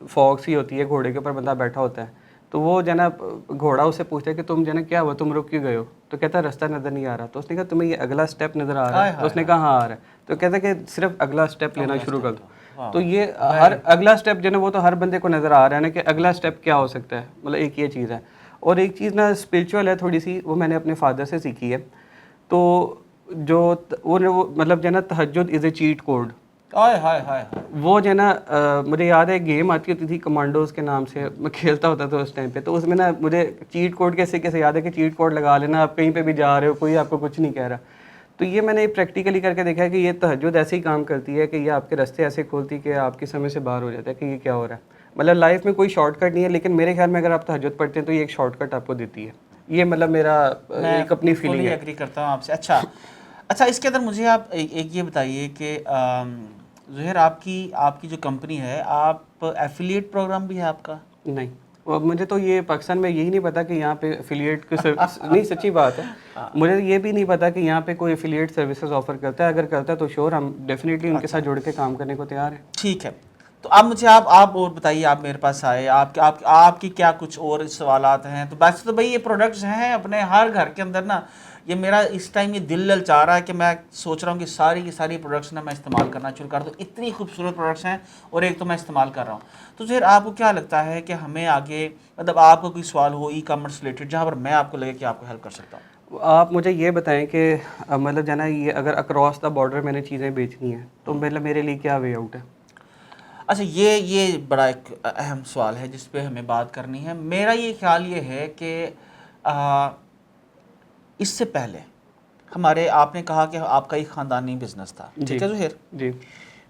فاگ سی ہوتی ہے، گھوڑے کے اوپر بندہ بیٹھا ہوتا ہے، تو وہ جو ہے نا گھوڑا اسے پوچھتا ہے کہ تم جو ہے نا کیا ہوا، تم رک کیوں گئے ہو؟ تو کہتا ہے رستہ نظر نہیں آ رہا۔ تو اس نے کہا تمہیں یہ اگلا سٹیپ نظر آ رہا ہے؟ تو اس نے کہا ہاں آ رہا ہے۔ تو کہتا ہے کہ صرف اگلا سٹیپ لینا شروع کر دو۔ تو یہ ہر اگلا سٹیپ جو ہے نا وہ تو ہر بندے کو نظر آ رہا ہے نا کہ اگلا سٹیپ کیا ہو سکتا ہے، مطلب ایک یہ چیز ہے۔ اور ایک چیز نا اسپریچول ہے تھوڑی سی, وہ میں نے اپنے فادر سے سیکھی ہے. تو جو وہ مطلب جو ہے نا تہجد از اے چیٹ کوڈ, وہ جو ہے نا مجھے یاد ہے گیم آتی ہوتی تھی کمانڈوز کے نام سے, میں کھیلتا ہوتا تھا اس ٹائم پہ. تو اس میں نا مجھے چیٹ کوڈ کیسے یاد ہے کہ چیٹ کوڈ لگا لینا, آپ کہیں پہ بھی جا رہے ہو, کوئی آپ کو کچھ نہیں کہہ رہا. تو یہ میں نے پریکٹیکلی کر کے دیکھا ہے کہ یہ تہجد ایسے ہی کام کرتی ہے کہ یہ آپ کے راستے ایسے کھولتی ہے کہ آپ کی سمجھ سے باہر ہو جاتا ہے کہ یہ کیا ہو رہا ہے. مطلب لائف میں کوئی شارٹ کٹ نہیں ہے, لیکن میرے خیال میں اگر آپ تہجد پڑھتے ہیں تو یہ ایک شارٹ کٹ آپ کو دیتی ہے. یہ مطلب میرا ایک اپنی فیلنگ ہے. ایگری کرتا ہوں آپ سے. اچھا اس کے اندر مجھے آپ ایک یہ بتائیے کہ ظہیر آپ کی جو کمپنی ہے, آپ ایفیلیٹ پروگرام بھی ہے آپ کا؟ نہیں, مجھے تو یہ پاکستان میں یہی نہیں پتا کہ یہاں پہ ایفیلیٹ کی نہیں, سچی بات ہے, مجھے یہ بھی نہیں پتا کہ یہاں پہ کوئی ایفیلیٹ سروسز آفر کرتا ہے. اگر کرتا ہے تو شور ہم ڈیفینیٹلی ان کے ساتھ جڑ کے کام کرنے کو تیار ہیں. ٹھیک ہے, تو اب مجھے آپ اور بتائیے, آپ میرے پاس آئے, آپ کی کیا کچھ اور سوالات ہیں؟ تو ویسے تو بھائی یہ پروڈکٹس ہیں اپنے ہر گھر کے اندر نا, یہ میرا اس ٹائم یہ دل للچا رہا ہے کہ میں سوچ رہا ہوں کہ ساری کی ساری پروڈکٹس نا میں استعمال کرنا شروع کر دوں. اتنی خوبصورت پروڈکٹس ہیں اور ایک تو میں استعمال کر رہا ہوں. تو ظہیر آپ کو کیا لگتا ہے کہ ہمیں آگے, مطلب آپ کو کوئی سوال ہو ای کامرس ریلیٹڈ جہاں پر میں آپ کو لگے کہ آپ کو ہیلپ کر سکتا ہوں؟ آپ مجھے یہ بتائیں کہ مطلب جو ہے نا یہ اگر اکراس دا بارڈر میں نے چیزیں بیچنی ہیں تو مطلب میرے لیے کیا وے آؤٹ ہے؟ اچھا یہ بڑا ایک اہم سوال ہے جس پہ ہمیں بات کرنی ہے. میرا یہ خیال یہ ہے کہ اس سے پہلے آپ نے کہا کہ آپ کا ایک خاندانی بزنس تھا, ٹھیک ہے ظہیر؟ جی,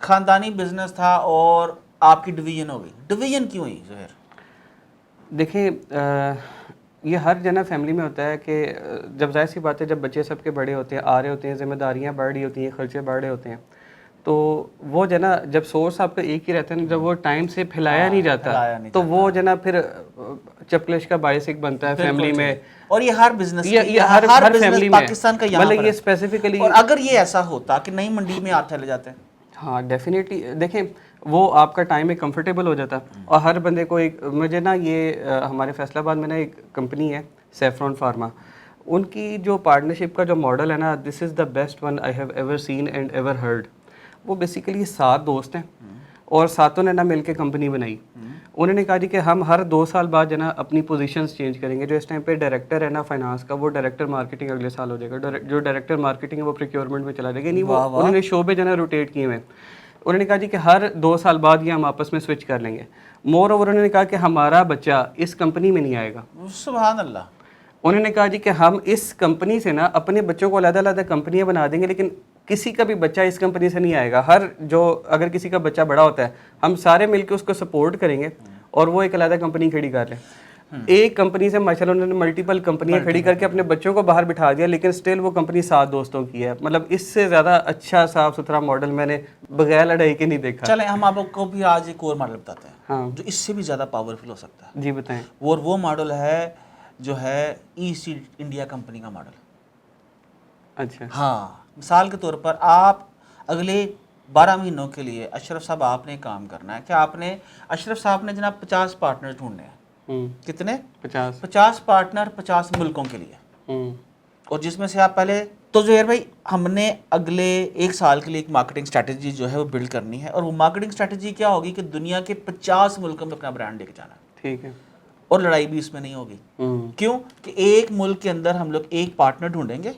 خاندانی بزنس تھا اور آپ کی ڈویژن ہو گئی. ڈویژن کیوں ہوئی ظہیر؟ دیکھیں یہ ہر جنا فیملی میں ہوتا ہے کہ جب ظاہر سی بات ہے, جب بچے سب کے بڑے ہوتے ہیں, آ رہے ہوتے ہیں, ذمہ داریاں بڑھ رہی ہوتی ہیں, خرچے بڑھ رہے ہوتے ہیں, تو وہ جو ہے نا جب سورس آپ کا ایک ہی رہتا ہے نا, جب وہ ٹائم سے پھیلایا نہیں جاتا تو وہ جو ہے نا پھر چپلش کا باعث ایک بنتا ہے فیملی میں. اور یہ ہر بزنس ہر فیملی میں پاکستان کا یہاں مطلب یہ اسپیسیفکلی. اور اگر یہ ایسا ہوتا کہ نئی منڈی میں آپ چلے جاتے ہیں, ہاں ڈیفینیٹلی, دیکھیں وہ آپ کا ٹائم ایک کمفرٹیبل ہو جاتا. اور ہر بندے کو ایک, مجھے نا یہ ہمارے فیصل آباد میں نا ایک کمپنی ہے سیفرون فارما, ان کی جو پارٹنرشپ کا جو ماڈل ہے نا, this is the best one I have ever seen and ever heard. وہ بیسیکلی 7 دوست ہیں اور ساتوں نے نا مل کے کمپنی بنائی. انہوں نے کہا جی کہ ہم ہر 2 سال بعد جو ہے نا اپنی پوزیشنز چینج کریں گے. جو اس ٹائم پہ ڈائریکٹر ہے نا فائنانس کا, وہ ڈائریکٹر مارکیٹنگ اگلے سال ہو جائے گا. جو ڈائریکٹر مارکیٹنگ ہے وہ پروکیورمنٹ میں چلا جائے گا. نہیں, وہ انہوں نے شعبے جو ہے نا روٹیٹ کیے ہوئے ہیں. انہوں نے کہا جی کہ ہر 2 سال بعد یہ ہم آپس میں سوئچ کر لیں گے. مور اوور انہوں نے کہا کہ ہمارا بچہ اس کمپنی میں نہیں آئے گا. سبحان اللہ. انہوں نے کہا جی کہ ہم اس کمپنی سے نا اپنے بچوں کو علیحدہ علیحدہ کمپنیاں بنا دیں گے, لیکن کسی کا بھی بچہ اس کمپنی سے نہیں آئے گا. اگر کسی کا بچہ بڑا ہوتا ہے, ہم سارے مل کے اس کو سپورٹ کریں گے اور وہ ایک علیحدہ کمپنی کھڑی کر لیں. ایک کمپنی سے ماشاءاللہ انہوں نے ملٹیپل کمپنیاں کھڑی کر کے اپنے بچوں کو باہر بٹھا دیا, لیکن سٹل وہ کمپنی 7 دوستوں کی ہے. مطلب اس سے زیادہ اچھا صاف ستھرا ماڈل میں نے بغیر لڑائی کے نہیں دیکھا. چلیں ہم آپ کو بھی آج ایک اور ماڈل بتاتے ہیں, ہاں, جو اس سے بھی زیادہ پاورفل ہو سکتا ہے. جی بتائیں. اور وہ ماڈل ہے جو ہے ایسٹ انڈیا کمپنی کا ماڈل. اچھا, ہاں, مثال کے طور پر آپ اگلے 12 مہینوں کے لیے اشرف صاحب آپ نے کام کرنا ہے کہ آپ نے, اشرف صاحب نے جناب 50 پارٹنر ڈھونڈنے ہیں. کتنے؟ 50 پارٹنر 50 ملکوں کے لیے. اور جس میں سے آپ پہلے تو ظہیر بھائی ہم نے اگلے 1 سال کے لیے ایک مارکیٹنگ اسٹریٹجی جو ہے وہ بلڈ کرنی ہے. اور وہ مارکیٹنگ اسٹریٹجی کیا ہوگی کہ دنیا کے 50 ملکوں میں اپنا برانڈ لے کے جانا ہے. ٹھیک ہے. اور لڑائی بھی اس میں نہیں ہوگی. کیوں کہ ایک ملک کے اندر ہم لوگ ایک پارٹنر ڈھونڈیں گے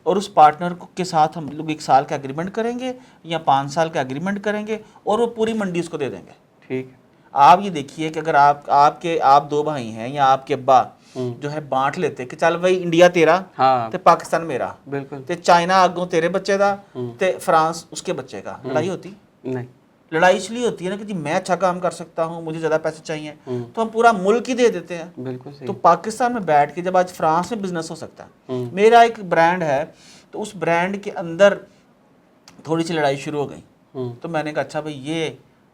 اور اس پارٹنر کے ساتھ ہم لوگ 1 سال کا اگریمنٹ کریں گے یا 5 سال کا اگریمنٹ کریں گے اور وہ پوری منڈی اس کو دے دیں گے. ٹھیک. آپ یہ دیکھیے کہ اگر آپ 2 بھائی ہیں یا آپ کے ابا جو ہے بانٹ لیتے کہ چل بھائی انڈیا تیرا تے پاکستان میرا, بالکل, تے چائنا آگوں تیرے بچے دا تے فرانس اس کے بچے کا, لڑائی ہوتی نہیں. لڑائی اس لیے ہوتی ہے نا کہ جی میں اچھا کام کر سکتا ہوں, مجھے زیادہ پیسے چاہیے, تو ہم پورا ملک ہی دے دیتے ہیں. بالکل صحیح. تو پاکستان میں بیٹھ کے جب آج فرانس میں بزنس ہو سکتا ہے, میرا ایک برانڈ ہے تو اس برانڈ کے اندر تھوڑی سی لڑائی شروع ہو گئی, تو میں نے کہا اچھا بھائی یہ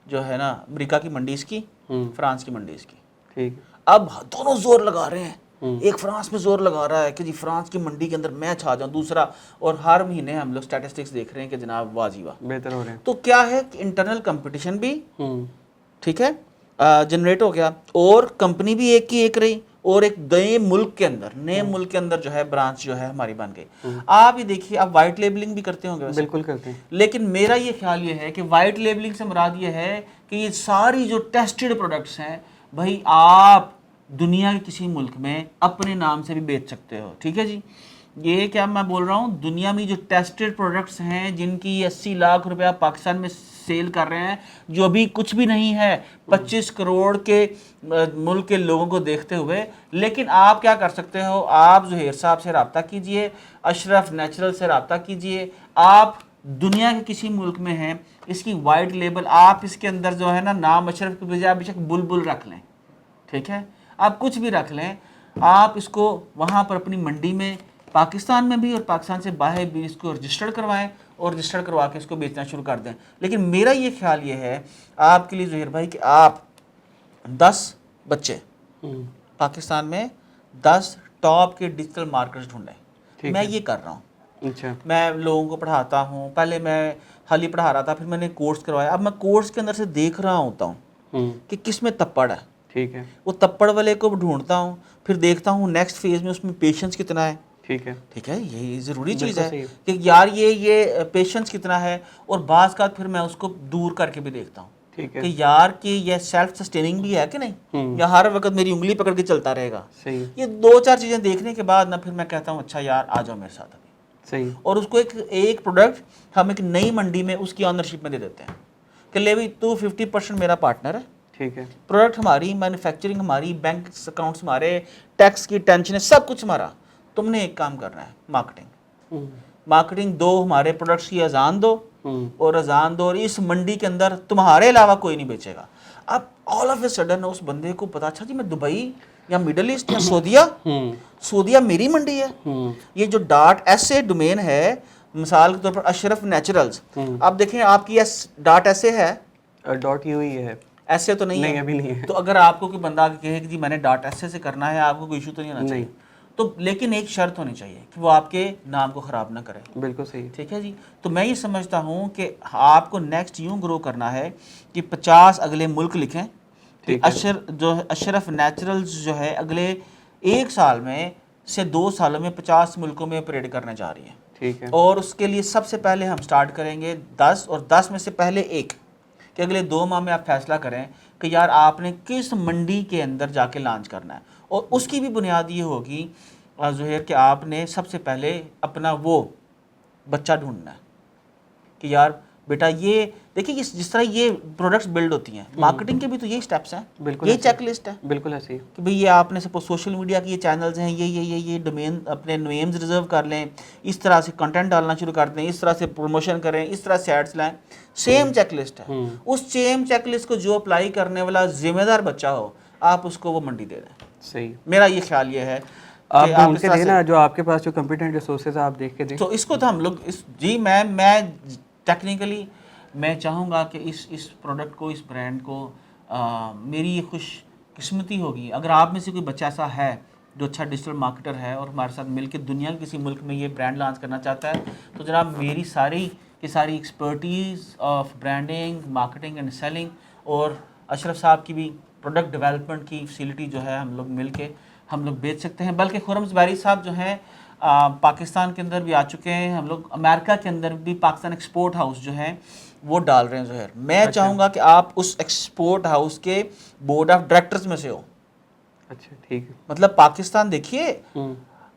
جو ہے نا امریکہ کی منڈی اس کی, فرانس کی منڈی اس کی. ٹھیک. اب دونوں زور لگا رہے ہیں. ایک فرانس میں زور لگا رہا ہے کہ جی فرانس کی منڈی کے اندر میں چھا جاؤں, دوسرا, اور ہر مہینے ہم لوگ اسٹیٹسٹکس دیکھ رہے ہیں کہ جناب واہ جی واہ بہتر ہو رہے ہیں. تو کیا ہے کہ انٹرنل کمپٹیشن بھی ٹھیک ہے جنریٹ ہو گیا اور کمپنی بھی ایک کی ایک رہی, اور ایک نئے ملک کے اندر جو ہے برانچ جو ہے ہماری بن گئی. آپ یہ دیکھیے, آپ وائٹ لیبلنگ بھی کرتے ہوں گے. بالکل کرتے ہیں. لیکن میرا یہ خیال یہ ہے کہ وائٹ لیبلنگ سے مراد یہ ہے کہ یہ ساری جو ٹیسٹڈ پروڈکٹس ہیں بھائی آپ دنیا کے کسی ملک میں اپنے نام سے بھی بیچ سکتے ہو. ٹھیک ہے جی. یہ کیا میں بول رہا ہوں, دنیا میں جو ٹیسٹڈ پروڈکٹس ہیں جن کی 80 لاکھ روپیہ پاکستان میں سیل کر رہے ہیں, جو ابھی کچھ بھی نہیں ہے 25 کروڑ کے ملک کے لوگوں کو دیکھتے ہوئے, لیکن آپ کیا کر سکتے ہو, آپ زہیر صاحب سے رابطہ کیجئے, اشرف نیچرل سے رابطہ کیجئے. آپ دنیا کے کسی ملک میں ہیں, اس کی وائٹ لیبل آپ اس کے اندر جو ہے نا نام اشرف کے بجائے بے شک بلبل رکھ لیں. ٹھیک ہے, آپ کچھ بھی رکھ لیں, آپ اس کو وہاں پر اپنی منڈی میں پاکستان میں بھی اور پاکستان سے باہر بھی اس کو رجسٹر کروائیں اور رجسٹر کروا کے اس کو بیچنا شروع کر دیں. لیکن میرا یہ خیال یہ ہے آپ کے لیے زہیر بھائی کہ آپ 10 بچے پاکستان میں 10 ٹاپ کے ڈیجیٹل مارکیٹس ڈھونڈیں. میں یہ کر رہا ہوں. اچھا. میں لوگوں کو پڑھاتا ہوں, پہلے میں خالی پڑھا رہا تھا, پھر میں نے کورس کروایا. اب میں کورس کے اندر سے دیکھ رہا ہوتا ہوں کہ کس میں تپڑ ہے. ٹھیک ہے. وہ تپڑ والے کو ڈھونڈتا ہوں, پھر دیکھتا ہوں نیکسٹ فیز میں اس میں پیشنس کتنا ہے. ٹھیک ہے. ٹھیک ہے, یہی ضروری چیز ہے کہ یار یہ پیشنس کتنا ہے. اور بعض کا پھر میں اس کو دور کر کے بھی دیکھتا ہوں کہ یار کہ یہ سیلف سسٹیننگ بھی ہے کہ نہیں, یا ہر وقت میری انگلی پکڑ کے چلتا رہے گا. یہ 2-4 چیزیں دیکھنے کے بعد نہ پھر میں کہتا ہوں اچھا یار آ جاؤ میرے ساتھ ابھی. صحیح. اور اس کو ایک پروڈکٹ ہم ایک نئی منڈی میں اس کی آنرشپ میں دے دیتے ہیں کہ لے بھائی تو 50% میرا پارٹنر ہے. ٹھیک ہے. پروڈکٹ ہماری, مینوفیکچرنگ ہماری, بینک اکاؤنٹس ہمارے, ٹیکس کی ٹینشن ہے, سب کچھ ہمارا. تم نے ایک کام کرنا ہے, مارکیٹنگ دو, ہمارے پروڈکٹس کی اذان دو اور اذان دو, اور اس منڈی کے اندر تمہارے علاوہ کوئی نہیں بیچے گا. اب آل آف اے سڈن اس بندے کو پتا اچھا جی میں دبئی یا مڈل ایسٹ یا سعودیہ میری منڈی ہے. یہ جو .sa ڈومین ہے مثال کے طور پر اشرف نیچرلز, اب دیکھیں آپ کی .sa ہے, .ue ہے, ایسے تو نہیں ہے, ابھی نہیں ہے. تو اگر آپ کو کوئی بندہ کہے کہ جی میں نے .sa سے کرنا ہے, آپ کو کوئی ایشو تو نہیں ہونا چاہیے. تو لیکن ایک شرط ہونی چاہیے کہ وہ آپ کے نام کو خراب نہ کرے. بالکل صحیح. ٹھیک ہے جی. تو میں یہ سمجھتا ہوں کہ آپ کو نیکسٹ یوں گرو کرنا ہے کہ 50 اگلے ملک لکھیں کہ اشرف نیچرلز جو ہے اگلے 1 سال میں سے 2 سالوں میں 50 ملکوں میں آپریٹ کرنے جا رہی ہے. ٹھیک ہے. اور اس کے لیے سب سے پہلے ہم سٹارٹ کریں گے 10, اور 10 میں سے پہلے 1 کہ اگلے 2 ماہ میں آپ فیصلہ کریں کہ یار آپ نے کس منڈی کے اندر جا کے لانچ کرنا ہے. اور اس کی بھی بنیاد یہ ہوگی زہیر کہ آپ نے سب سے پہلے اپنا وہ بچہ ڈھونڈنا ہے کہ یار بیٹا یہ دیکھیے جس طرح یہ پروڈکٹس بلڈ ہوتی ہیں, مارکیٹنگ کے بھی تو یہی سٹیپس ہیں, یہ چیک لسٹ ہے. بالکل ایسے کہ بھئی یہ آپ نے سپوز سوشل میڈیا کی یہ چینلز ہیں, یہ ڈومین اپنے نیمز ریزرو کر لیں, اس طرح سے کنٹینٹ ڈالنا شروع کر دیں, اس طرح سے پروموشن کریں, اس طرح سے ایڈز لائیں. سیم چیک لسٹ ہے. اس سیم چیک لسٹ کو جو اپلائی کرنے والا ذمہ دار بچہ ہو آپ اس کو وہ منڈی دے دیں. صحیح. میرا یہ خیال یہ ہے آپ ڈھونڈ کے دینا جو آپ کے پاس جو کمپیٹنٹ ریسورسز آپ دیکھ کے دیں. تو اس کو تو ہم لوگ جی میں ٹیکنیکلی میں چاہوں گا کہ اس پروڈکٹ کو, اس برانڈ کو میری یہ خوش قسمتی ہوگی اگر آپ میں سے کوئی بچہ ایسا ہے جو اچھا ڈیجیٹل مارکیٹر ہے اور ہمارے ساتھ مل کے دنیا کے کسی ملک میں یہ برانڈ لانچ کرنا چاہتا ہے. تو جناب میری ساری expertise of branding, marketing and selling, اور اشرف صاحب کی بھی پروڈکٹ ڈیولپمنٹ کی فیسلٹی جو ہے ہم لوگ مل کے ہم لوگ بیچ سکتے ہیں. بلکہ خرم زبیری صاحب جو ہیں پاکستان کے اندر بھی آ چکے ہیں, ہم لوگ امریکہ کے اندر بھی پاکستان ایکسپورٹ ہاؤس جو ہیں وہ ڈال رہے ہیں. زہیر میں چاہوں گا کہ آپ اس ایکسپورٹ ہاؤس کے بورڈ آف ڈائریکٹرز میں سے ہو. اچھا ٹھیک ہے. مطلب پاکستان دیکھیے,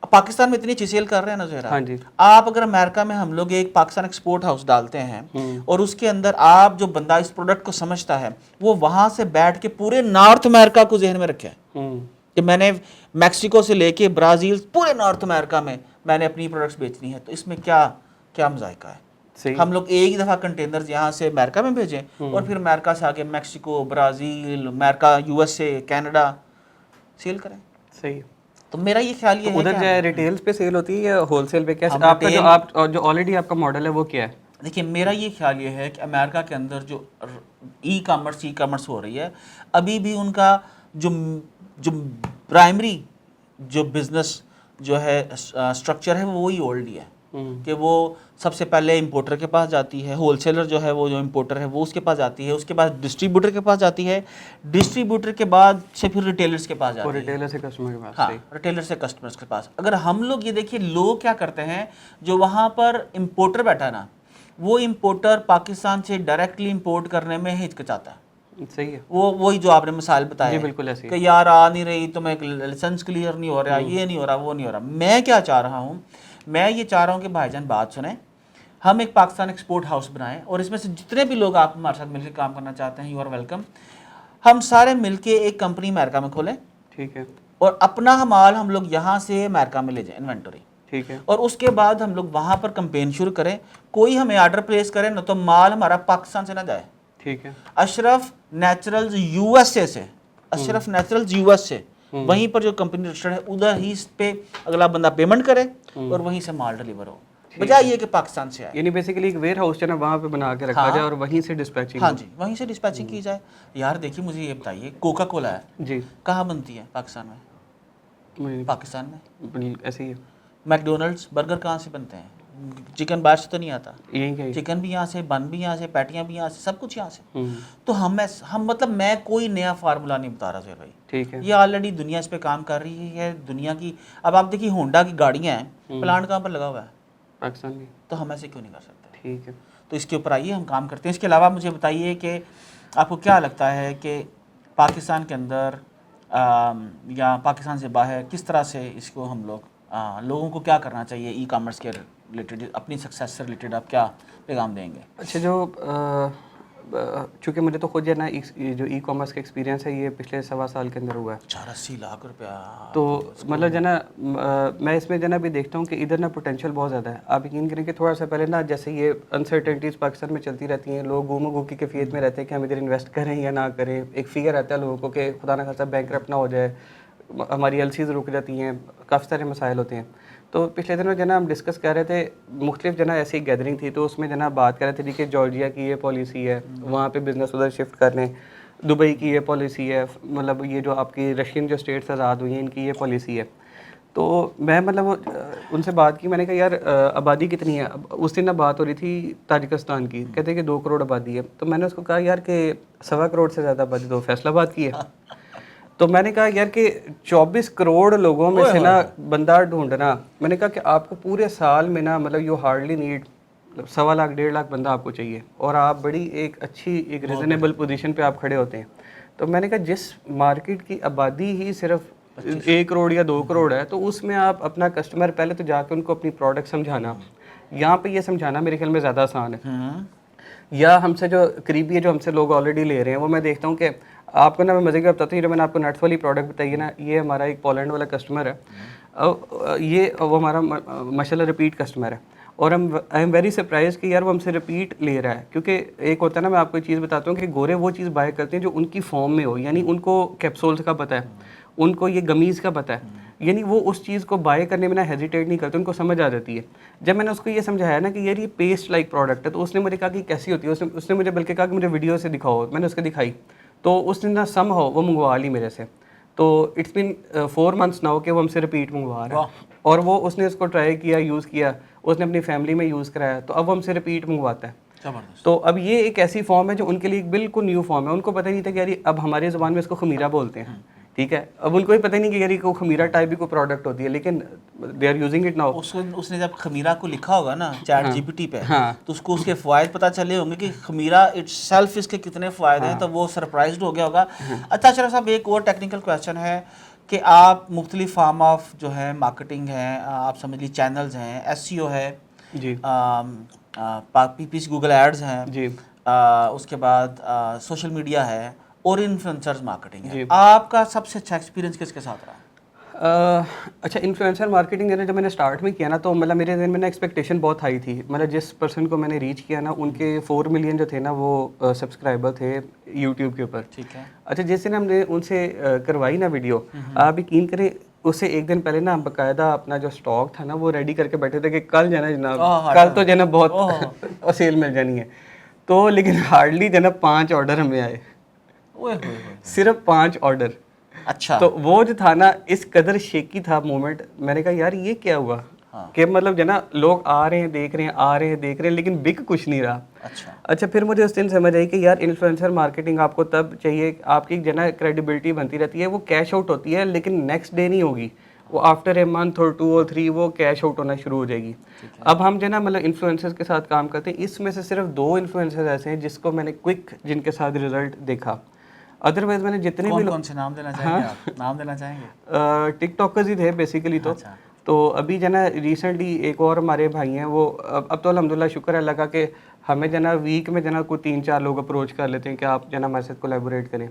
پاکستان میں اتنی چیز سیل کر رہے ہیں نا زہیر, ہاں جی. آپ اگر امریکہ میں ہم لوگ ایک پاکستان ایکسپورٹ ہاؤس ڈالتے ہیں اور اس کے اندر آپ جو بندہ اس پروڈکٹ کو سمجھتا ہے وہ وہاں سے بیٹھ کے پورے نارتھ امریکہ کو ذہن میں رکھے کہ میں نے میکسیکو سے لے کے برازیل پورے نارتھ امریکہ میں نے اپنی پروڈکٹس بیچنی ہے, تو اس میں کیا مذائقہ ہے. ہم لوگ ایک ہی دفعہ کنٹینرز یہاں سے امریکہ میں بھیجیں اور پھر امریکہ سے آگے میکسیکو, برازیل, امریکہ, USA, کینیڈا سیل کریں. صحیح. تو میرا یہ خیال یہ ہے ادھر جو ریٹیلز پہ سیل ہوتی ہے یا ہول سیل پہ, کیسے آپ کا جو آلریڈی آپ کا ماڈل ہے وہ کیا ہے؟ دیکھیے میرا یہ خیال یہ ہے کہ امریکہ کے اندر جو ای کامرس ہو رہی ہے ابھی بھی ان کا جو پرائمری جو بزنس جو ہے اسٹرکچر ہے وہ وہی اولڈ ہی ہے کہ وہ سب سے پہلے امپورٹر کے پاس جاتی ہے, ہول سیلر جو ہے وہ جو امپورٹر ہے وہ اس کے پاس جاتی ہے, اس کے بعد ڈسٹریبیوٹر کے پاس جاتی ہے, ڈسٹریبیوٹر کے بعد سے پھر ریٹیلرز کے پاس جاتی ہے, ریٹیلر سے کسٹمر کے پاس. ہاں ریٹیلر سے کسٹمرز کے پاس. اگر ہم لوگ یہ دیکھیے لوگ کیا کرتے ہیں, جو وہاں پر امپورٹر بیٹھا نا وہ امپورٹر پاکستان سے ڈائریکٹلی امپورٹ کرنے میں ہچکچاتا ہے صحیح ہے وہ وہی جو آپ نے مثال بتایا جی ہے بالکل ایسے کہ یار آ نہیں رہی تو میں لائسنس کلیئر نہیں ہو رہا، یہ نہیں ہو رہا، وہ نہیں ہو رہا. میں کیا چاہ رہا ہوں، میں یہ چاہ رہا ہوں کہ بھائی جان بات سنیں، ہم ایک پاکستان ایکسپورٹ ہاؤس بنائیں اور اس میں سے جتنے بھی لوگ آپ ہمارے ساتھ مل کے کام کرنا چاہتے ہیں، یو آر ویلکم. ہم سارے مل کے ایک کمپنی امریکہ میں کھولیں ٹھیک ہے اور اپنا مال ہم لوگ یہاں سے امریکہ میں لے جائیں انوینٹوری، ٹھیک ہے اور اس کے بعد ہم لوگ وہاں پر کمپین شروع کریں. کوئی ہمیں آرڈر پلیس کرے نہ تو مال ہمارا پاکستان سے نہ جائے. ٹھیک ہے اشرف نیچرلز یو ایس اے سے، اشرف نیچرلز یو ایس سے، وہیں پر جو کمپنی رجسٹرڈ ہے ادھر ہی پہ اگلا بندہ پیمنٹ کرے اور وہیں سے مال ڈلیور ہو، بجائے یہ کہ پاکستان سے آئے. یعنی بیسیکلی ایک ویئر ہاؤس جو نا وہاں پہ بنا کے رکھا جائے اور وہیں سے ڈسپیچنگ ہاں جی وہیں سے ڈسپیچنگ کی جائے. یار دیکھیے مجھے یہ بتائیے، کوکا کولا ہے جی کہاں بنتی ہے؟ پاکستان میں. پاکستان میں. ایسے ہی ہے میکڈونلڈس برگر کہاں سے بنتے ہیں؟ چکن باہر سے تو نہیں آتا، یہی کہ چکن بھی یہاں سے، بن بھی یہاں سے، پیٹیاں بھی یہاں سے، سب کچھ یہاں سے. تو ہم مطلب میں کوئی نیا فارمولا نہیں بتا رہا زہیر بھائی، ٹھیک ہے یہ آلریڈی دنیا اس پہ کام کر رہی ہے. دنیا کی اب آپ دیکھیے ہونڈا کی گاڑیاں ہیں، پلانٹ کہاں پر لگا ہوا ہے؟ پاکستان میں. تو ہم ایسے کیوں نہیں کر سکتے؟ ٹھیک ہے تو اس کے اوپر آئیے ہم کام کرتے ہیں. اس کے علاوہ مجھے بتائیے کہ آپ کو کیا لگتا ہے کہ پاکستان کے اندر یا پاکستان سے باہر کس طرح سے اس کو ہم لوگوں کو کیا کرنا چاہیے ای کامرس کے ریلیٹڈ، اپنی سکسیس سے ریلیٹڈ آپ کیا پیغام دیں گے؟ اچھا جو چونکہ مجھے تو خود جو ہے نا جو ای کامرس کا ایکسپیرینس ہے یہ پچھلے 1.25 سال کے اندر ہوا ہے. 80 لاکھ روپیہ تو مطلب جو ہے نا میں اس میں جو ہے نا بھی دیکھتا ہوں کہ ادھر نا پوٹینشیل بہت زیادہ ہے. آپ یقین کریں کہ تھوڑا سا پہلے نا جیسے یہ انسرٹنٹیز پاکستان میں چلتی رہتی ہیں، لوگ گم و گو کی کیفیت میں رہتے ہیں کہ ہم ادھر انویسٹ کریں یا نہ کریں. ایک فیئر رہتا ہے لوگوں کو کہ خدا نہ خاصہ بینکرپٹ نہ ہو جائے، ہماری ایلسیز رک جاتی ہیں، کافی سارے مسائل ہوتے ہیں. تو پچھلے دنوں جو ہے نا ہم ڈسکس کر رہے تھے، مختلف جو ہے نا ایسی گیدرنگ تھی تو اس میں جو ہے نا بات کر رہے تھے کہ جارجیا کی یہ پالیسی ہے، وہاں پہ بزنس ادھر شفٹ کر لیں. دبئی کی یہ پالیسی ہے، مطلب یہ جو آپ کی رشین جو اسٹیٹس آزاد ہوئی ہیں ان کی یہ پالیسی ہے. تو میں مطلب ان سے بات کی، میں نے کہا یار آبادی کتنی ہے؟ اس دن نا بات ہو رہی تھی تاجکستان کی، کہتے ہیں کہ 2 کروڑ آبادی ہے. تو میں نے اس کو کہا یار کہ 1.25 کروڑ سے زیادہ آبادی تو فیصل آباد کی ہے. تو میں نے کہا یار کہ 24 کروڑ لوگوں میں سے نا بندہ ڈھونڈنا، میں نے کہا کہ آپ کو پورے سال میں نا مطلب you hardly need 1.25 lakh 1.5 lakh بندہ آپ کو چاہیے، اور آپ بڑی ایک اچھی ایک ریزنیبل پوزیشن پہ آپ کھڑے ہوتے ہیں. تو میں نے کہا جس مارکیٹ کی آبادی ہی صرف 1 کروڑ یا 2 کروڑ ہے تو اس میں آپ اپنا کسٹمر پہلے تو جا کے ان کو اپنی پروڈکٹ سمجھانا، یہاں پہ یہ سمجھانا میرے خیال میں زیادہ آسان ہے. یا ہم سے جو قریبی ہے، جو ہم سے لوگ آلریڈی لے رہے ہیں، وہ میں دیکھتا ہوں کہ آپ کو نا میں مزے کا بتاتا ہوں، جو میں نے آپ کو نٹس والی پروڈکٹ بتائی ہے نا، یہ ہمارا ایک پولینڈ والا کسٹمر ہے. یہ وہ ہمارا ماشاء اللہ ریپیٹ کسٹمر ہے، اور آئی ایم ویری سرپرائز کہ یار وہ ہم سے ریپیٹ لے رہا ہے. کیونکہ ایک ہوتا ہے نا، میں آپ کو ایک چیز بتاتا ہوں کہ گورے وہ چیز بائی کرتے ہیں جو ان کی فارم میں ہو، یعنی ان کو کیپسولز کا پتہ ہے، ان کو یہ گمیز کا پتہ ہے، یعنی وہ اس چیز کو بائی کرنے میں نا ہیزیٹیٹ نہیں کرتے، ان کو سمجھ آ جاتی ہے. جب میں نے اس کو یہ سمجھایا نا کہ یار یہ پیسٹ لائک پروڈکٹ ہے، تو اس نے مجھے کہا کہ کیسی ہوتی ہے، اس نے مجھے بلکہ کہا کہ مجھے ویڈیو سے دکھاؤ. میں نے اس کو دکھائی تو اس نے نا سم ہو وہ منگوا لی میرے سے. تو اٹس بین 4 months ناؤ کہ وہ ہم سے ریپیٹ منگوا رہا ہے، اور وہ اس نے اس کو ٹرائی کیا، یوز کیا، اس نے اپنی فیملی میں یوز کرایا، تو اب وہ ہم سے ریپیٹ منگواتا ہے. تو اب یہ ایک ایسی فارم ہے جو ان کے لیے ایک بالکل نیو فارم ہے. ان کو پتہ نہیں تھا کہ یار اب ہماری زبان میں اس کو خمیرہ بولتے ہیں، ٹھیک ہے. اب ان کو ہی پتہ نہیں کہ یار کو خمیرہ ٹائپ بھی کوئی پروڈکٹ ہوتی ہے، لیکن they are using it now. اس نے جب خمیرہ کو لکھا ہوگا نا چیٹ جی پی ٹی پہ، تو اس کو اس کے فوائد پتہ چلے ہوں گے کہ خمیرہ اٹ سیلف اس کے کتنے فوائد ہیں، تو وہ سرپرائزڈ ہو گیا ہوگا. اچھا شرف صاحب، ایک اور ٹیکنیکل کویسچن ہے کہ آپ مختلف فارم آف جو ہے مارکیٹنگ ہے، آپ سمجھ لیجیے چینلز ہیں، ایس سی او ہے جی، پی پی گوگل ایڈز ہیں، جی، اس کے بعد سوشل میڈیا ہے اور انفلوئنسرز مارکیٹنگ ہے. جی. آپ کا سب سے اچھا ایکسپیرینس کس کے ساتھ رہا؟ اچھا انفلوئنسر مارکیٹنگ جب میں نے اسٹارٹ میں کیا نا، تو مطلب میرے ذہن میں نا ایکسپیکٹیشن بہت ہائی تھی. مطلب جس پرسن کو میں نے ریچ کیا نا، ان کے 4 ملین جو تھے نا وہ سبسکرائبر تھے یوٹیوب کے اوپر. ٹھیک ہے. اچھا جس دن ہم نے ان سے کروائی نا ویڈیو، آپ یقین کریں اس سے 1 دن پہلے نا ہم باقاعدہ اپنا جو اسٹاک تھا نا وہ ریڈی کر کے بیٹھے تھے کہ کل جو ہے نا جناب، کل تو جو ہے نا بہت سیل مل جانی ہے. تو لیکن ہارڈلی جو ہے نا 5 آرڈر ہمیں آئے، صرف 5 آرڈر. اچھا. تو وہ جو تھا نا اس قدر شیکی تھا مومنٹ. میں نے کہا یار یہ کیا ہوا کہ مطلب جو ہے نا لوگ آ رہے ہیں دیکھ رہے ہیں، آ رہے ہیں دیکھ رہے ہیں، لیکن بک کچھ نہیں رہا. اچھا پھر مجھے اس دن سمجھ آئی کہ یار انفلوئنسر مارکیٹنگ آپ کو تب چاہیے، آپ کی جو ہے نا کریڈیبلٹی بنتی رہتی ہے، وہ کیش آؤٹ ہوتی ہے لیکن نیکسٹ ڈے نہیں ہوگی. وہ آفٹر اے منتھ اور 2 اور 3 وہ کیش آؤٹ ہونا شروع ہو جائے گی. اب ہم جو ہے نا مطلب انفلوئنسرز کے ساتھ کام کرتے ہیں, اس میں سے صرف 2 انفلوئنسرز ایسے ہیں جس کو میں نے کوئک جن کے ساتھ رزلٹ دیکھا. ادروائز میں نے جتنے بھی کون سے نام دینا چاہیں گے آپ؟ نام دینا چاہیں گے؟ ٹک ٹاکرز ہی تھے بیسیکلی. تو ابھی جو ہے نا ریسنٹلی ایک اور ہمارے بھائی ہیں, وہ اب تو الحمدللہ شکر ہے اللہ کا کہ ہمیں جو ہے نا ویک میں جو ہے نا کوئی 3-4 لوگ اپروچ کر لیتے ہیں کہ آپ جو ہے نا ہمارے ساتھ کولیبوریٹ کریں.